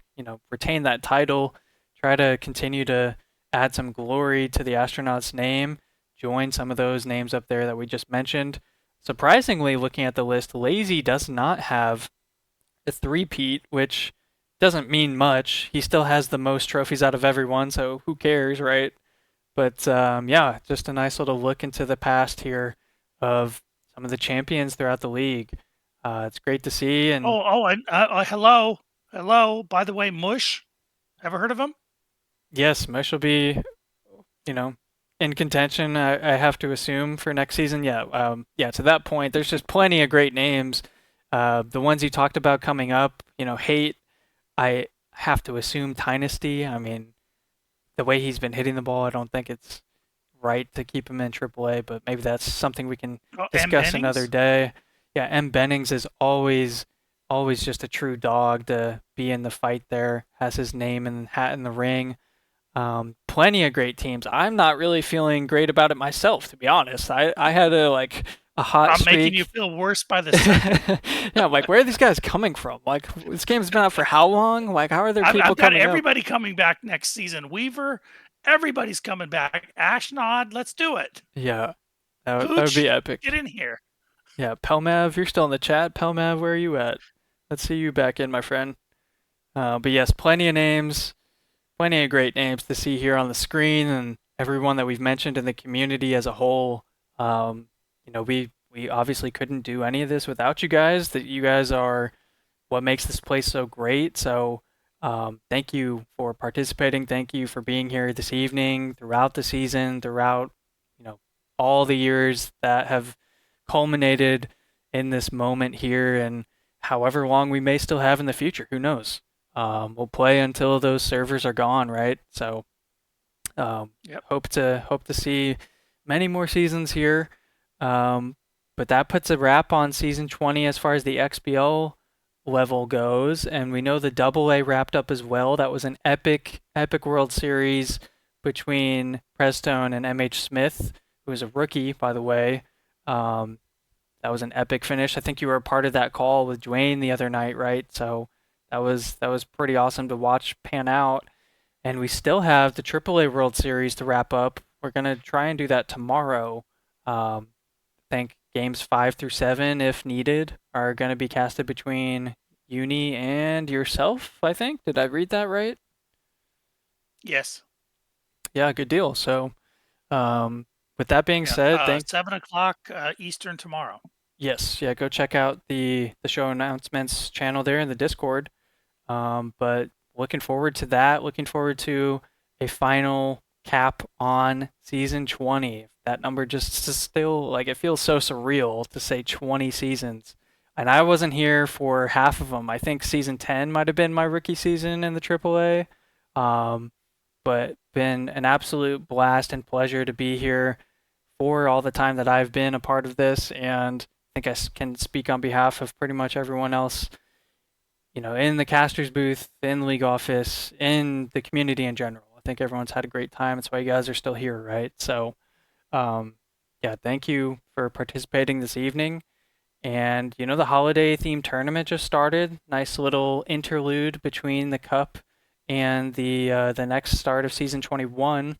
retain that title, try to continue to add some glory to the Astronauts name, join some of those names up there that we just mentioned. Surprisingly, looking at the list, Lazy does not have a three-peat, which doesn't mean much. He still has the most trophies out of everyone, so who cares, right? But just a nice little look into the past here of some of the champions throughout the league. It's great to see. And hello. By the way, Mush, ever heard of him? Yes, Mush will be, in contention. I have to assume for next season. Yeah. To that point, there's just plenty of great names. The ones you talked about coming up, Hate. I have to assume Dynasty. I mean, the way he's been hitting the ball, I don't think it's right to keep him in AAA, but maybe that's something we can discuss another day. Yeah, M. Bennings is always just a true dog to be in the fight there, has his name and hat in the ring. Plenty of great teams. I'm not really feeling great about it myself, to be honest. I had a hot streak. I'm making you feel worse by the second. Yeah, where are these guys coming from? This game's been out for how long? How are there people coming I've got everybody coming back next season. Weaver, everybody's coming back. Ashnod, let's do it. Yeah, that would be epic. Get in here. Yeah, Pelmav, you're still in the chat. Pelmav, where are you at? Let's see you back in, my friend. But yes, plenty of names, plenty of great names to see here on the screen, and everyone that we've mentioned in the community as a whole. We obviously couldn't do any of this without you guys. That you guys are what makes this place so great. So thank you for participating. Thank you for being here this evening, throughout the season, throughout all the years that have culminated in this moment here, and however long we may still have in the future. Who knows? We'll play until those servers are gone, right? So hope to see many more seasons here. But that puts a wrap on season 20 as far as the XBL level goes, and we know the AA wrapped up as well. That was an epic World Series between Prestone and MH Smith, who was a rookie, by the way. That was an epic finish. I think you were a part of that call with Dwayne the other night, right? So that was pretty awesome to watch pan out. And we still have the AAA World Series to wrap up. We're gonna try and do that tomorrow. I think games 5 through 7, if needed, are going to be casted between Uni and yourself, I think. Did I read that right? Yes. Yeah, good deal. So with that being said, 7 o'clock Eastern tomorrow. Yes. Yeah, go check out the show announcements channel there in the Discord. But looking forward to that. Looking forward to a final cap on season 20. that number just still, like, it feels so surreal to say 20 seasons. And I wasn't here for half of them. I think season 10 might have been my rookie season in the AAA. But been an absolute blast and pleasure to be here for all the time that I've been a part of this. And I think I can speak on behalf of pretty much everyone else, in the caster's booth, in the league office, in the community in general. I think everyone's had a great time. That's why you guys are still here, right? So, yeah, thank you for participating this evening. And, the holiday themed tournament just started. Nice little interlude between the Cup and the next start of Season 21.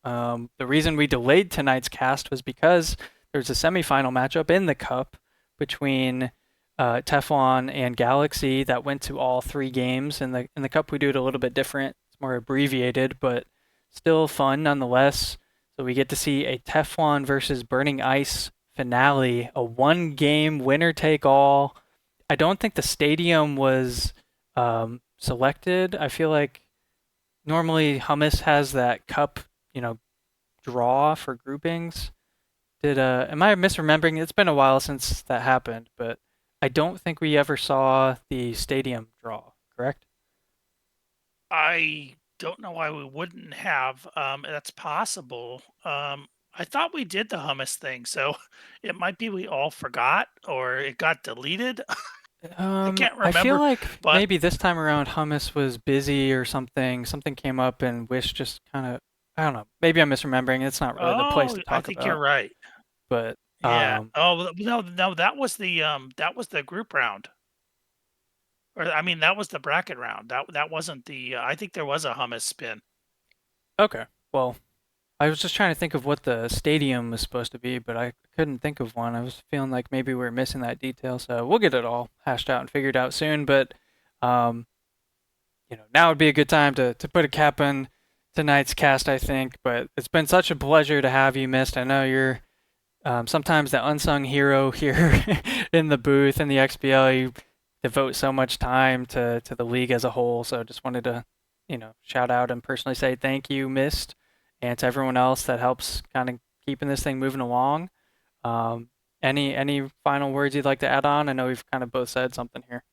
The reason we delayed tonight's cast was because there's a semifinal matchup in the Cup between Teflon and Galaxy that went to all 3 games. In the Cup, we do it a little bit different. It's more abbreviated, but still fun nonetheless. So we get to see a Teflon versus Burning Ice finale, a 1-game winner-take-all. I don't think the stadium was selected. I feel like normally Hummus has that Cup, draw for groupings. Am I misremembering? It's been a while since that happened, but I don't think we ever saw the stadium draw, correct? I don't know why we wouldn't have. That's possible. I thought we did the hummus thing, so it might be we all forgot or it got deleted. I can't remember. I feel like but maybe this time around Hummus was busy or something. Something came up and Wish just kind of, I don't know. Maybe I'm misremembering. It's not really the place to talk about. I think you're right. But yeah. No, that was the group round. Or I mean, that was the bracket round. That wasn't the. I think there was a hummus spin. Okay. Well, I was just trying to think of what the stadium was supposed to be, but I couldn't think of one. I was feeling like maybe we were missing that detail, so we'll get it all hashed out and figured out soon. But, now would be a good time to put a cap on tonight's cast, I think. But it's been such a pleasure to have you, Mist. I know you're sometimes the unsung hero here in the booth in the XBL. You devote so much time to the league as a whole, so just wanted to, shout out and personally say thank you, Mist. And to everyone else that helps kind of keeping this thing moving along. Any final words you'd like to add on? I know we've kind of both said something here.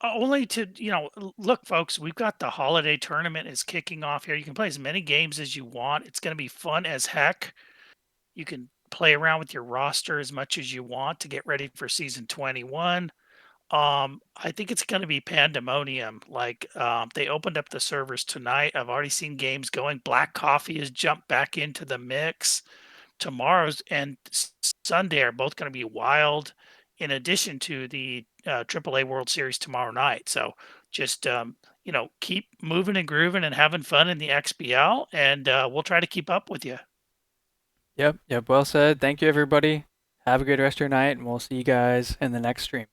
Only to, look, folks, we've got the holiday tournament is kicking off here. You can play as many games as you want. It's going to be fun as heck. You can play around with your roster as much as you want to get ready for season 21. I think it's going to be pandemonium. Like, they opened up the servers tonight. I've already seen games going. Black Coffee has jumped back into the mix. Tomorrow's and Sunday are both going to be wild, in addition to the AAA World Series tomorrow night. So just, keep moving and grooving and having fun in the XBL, and we'll try to keep up with you. Yep. Well said. Thank you, everybody. Have a good rest of your night, and we'll see you guys in the next stream.